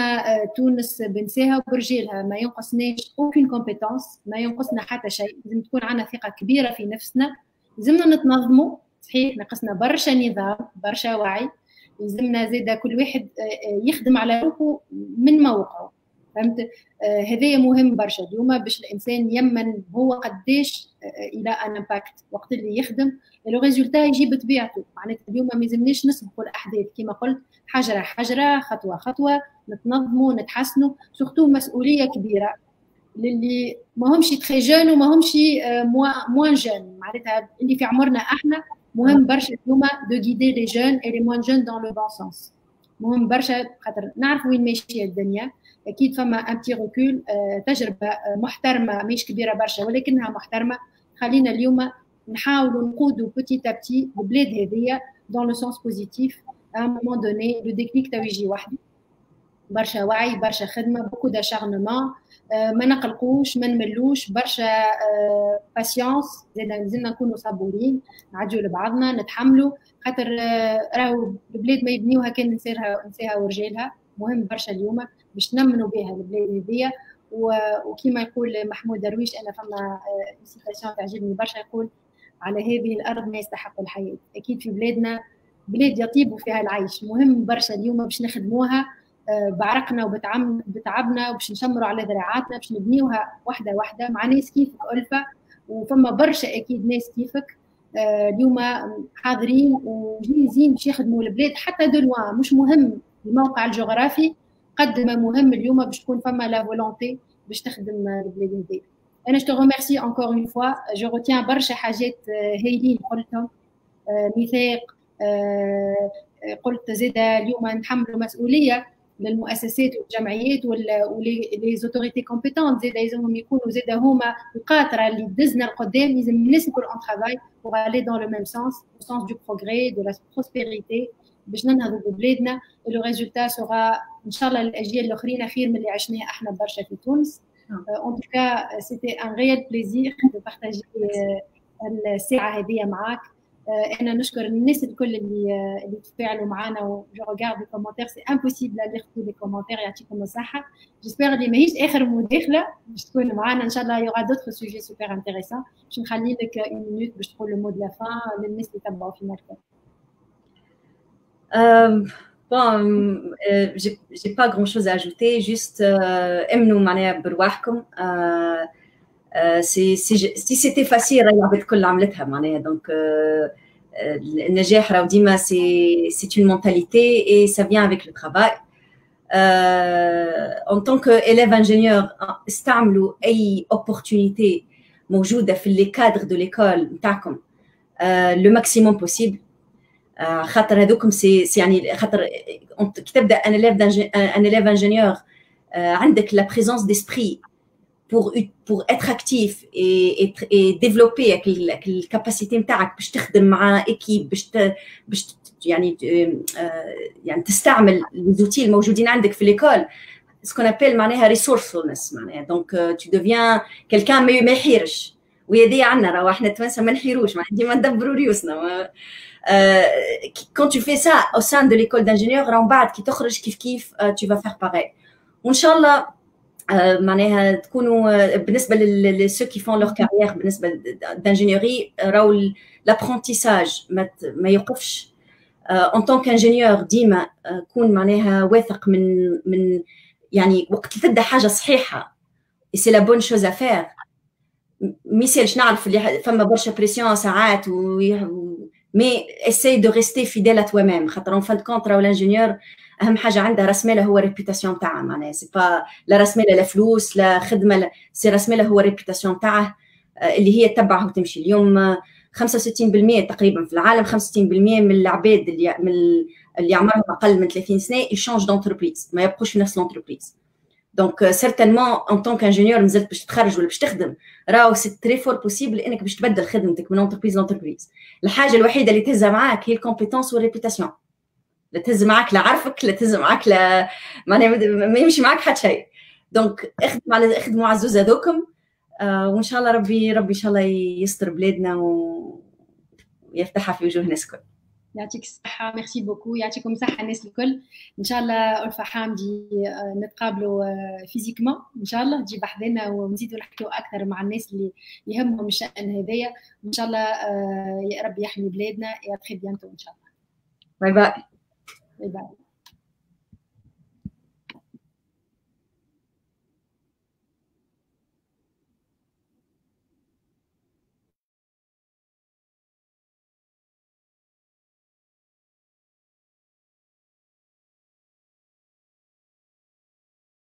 تونس بنساها وبرجالها ما ينقصناش aucune compétence، ما ينقصنا حتى شيء. لازم تكون عندنا ثقة كبيرة في نفسنا، لازمنا نتنظموا صحيح، ناقصنا برشا نظام برشا وعي، لازمنا زاده كل واحد يخدم على روحه من موقعه، فهمت؟ هذايا مهم برشا اليوم باش الانسان يمن هو قداش الى ان امباكت وقت اللي يخدم لو ريزولتا يجي بطبيعته. معناتها اليوم ما يلزمناش نسبقوا الاحداث كما قلت، حجره حجره خطوه خطوه نتنظموا نتحسنوا، سورتو مسؤوليه كبيره للي ما همش تري جون وما همش موان جون، معناتها اللي في عمرنا احنا مهم برشا اليوم دو غيدي لي جون اي لي موان جون دون لو بون سونس، مهم برشا خاطر نعرف وين ماشيه الدنيا. اكيد فما ان بتي ريكول، تجربه محترمه مش كبيره برشا ولكنها محترمه. خلينا اليوم نحاولوا نقودوا بوتي تابتي البلاد هذيا دون لو سونس بوزيتيف. ا ان مومون دوني لو ديكليك تو يجي وحده، برشا وعي برشا خدمه بوكو داشارنمون، ما نقلقوش ما نملوش، برشا باسيونس، زاد لازمنا نكونوا صبورين نعديو لبعضنا نتحملوا، خاطر راهو البلاد ما يبنيوها كان نساها ورجالها. مهم برشا اليوم باش نمنوا بها البلاد هذيا. وكما يقول محمود درويش، انا فما سيتاسيون تعجبني برشا، يقول على هذه الارض ما يستحق الحياه. اكيد في بلادنا بلاد يطيب فيها العيش، مهم برشا اليوم باش نخدموها بعرقنا وبتعبنا وباش نشمروا على ذراعاتنا باش نبنيوها واحده واحده مع ناس كيفك ألفة، وفما برشا اكيد ناس كيفك اليوم حاضرين وجاهزين باش يخدموا البلاد حتى دلوان. مش مهم الموقع الجغرافي قد ما مهم اليوم باش تكون فما لا فولونتي باش تخدم البلاد هذي. انا جو ريميرسي انكور اون فوا، جو روتيان برشا حاجات هايلين قلتهم، ميثاق، قلت زاده اليوم نحملوا مسؤوليه للمؤسسات والجمعيات ولي زوتوريتي كومبيتونت، زاده لازمهم يكونوا زاده هما القاطره اللي دزنا القدام. لازم الناس يكونوا اون ترافاي بور الي دون لو ميم سونس، لو سونس دو بروغري دو لا بروسبيريتي، باش ننهضوا ببلادنا. لو ريزولتا سورا ان شاء الله الاجيال الاخرين خير من اللي عشناه احنا برشا في تونس. ان توكا سيتي ان ريال بليزير دو بارتاجي الساعه هذه معاك. انا نشكر الناس الكل اللي تفاعلوا معنا و جو ريغارد لي كومونتير سي امبوسيبل ا ليغ تو لي كومونتير يعطيكم الصحه. جيسبر اللي ماهيش اخر مداخله باش تكون معنا ان شاء الله. يوغا دوتر سوجي سوبر انتريسون. باش نخلي لك اون مينوت باش تقول لو مود لا فان للناس اللي تبعوا في المكتب. Bon, j'ai pas grand chose à ajouter, juste امنوا معناها برواحكم. si c'était facile راهي العباد الكل عملتها معناها. donc النجاح راهو ديما c'est une mentalité et ça vient avec le travail. en tant qu'élève ingénieur استعملوا اي opportunité موجوده في les cadres de l'école نتاعكم le maximum possible. خاطر هذوكم سي يعني خاطر كي تبدا ان élève ingénieur عندك la présence d'esprit pour être actif et développer الكاباسيتي نتاعك باش تخدم مع ايكيب باش يعني تستعمل الزوتي الموجودين عندك في ليكول. سكون ابل معناها resourcefulness معناها. دونك tu deviens quelqu'un ما يحيرش. وهذه عندنا راهو احنا توانسه ما نحيروش معناها ديما ندبروا ريوسنا. quand tu fais ça au sein de l'école d'ingénieur راهو بعد كي تخرج كيف tu vas faire pareil. وان شاء الله معناها تكونوا بالنسبه لceux qui font leur carrière بالنسبه d'ingénierie راهو l'apprentissage ما يوقفش. en tant qu'ingénieur ديما كون معناها واثق من يعني وقت تبدا حاجه صحيحه et c'est la bonne chose à faire. ميسالش نعرف اللي فما برشا بريسيون ساعات مي essaye de rester fidèle à toi-même. خاطر en fin de compte راهو الانجينيور اهم حاجه عنده راس ماله هو ريبيوتاسيون تاعه معناها. سي با لا راس ماله لا فلوس لا خدمه سي راس ماله هو ريبيوتاسيون تاعه اللي هي تتبعه وتمشي. اليوم 65% تقريبا في العالم 65% من العباد اللي عمرهم اقل من 30 سنه يشانج دونتربريز ما يبقوش في نفس لونتربريز. دونك سيرتينمون ان طونك انجينيور مازلت باش تخرج ولا باش تخدم راهو سي تري فور بوسيبل انك باش تبدل خدمتك من اونتربريز لونتربريز. الحاجه الوحيده اللي تهز معاك هي الكومبيتونس والريبيوتاسيون. لا تهز معاك لا عرفك لا تهز معاك لا معناها ما يمشي معاك حتى شيء. دونك اخدموا على الزوز هذوكم وان شاء الله ربي ان شاء الله يستر بلادنا ويفتحها في وجوه الناس الكل. يعطيك الصحة. ميرسي بوكو. يعطيكم الصحة الناس الكل. إن شاء الله ألفا حامدي نتقابلوا فيزيكمون إن شاء الله تجي بحذنا ونزيدوا نحكيوا أكثر مع الناس اللي يهمهم الشأن هذايا. وإن شاء الله يا رب يحمي بلادنا. يا تري بيانتو إن شاء الله. باي باي. باي باي.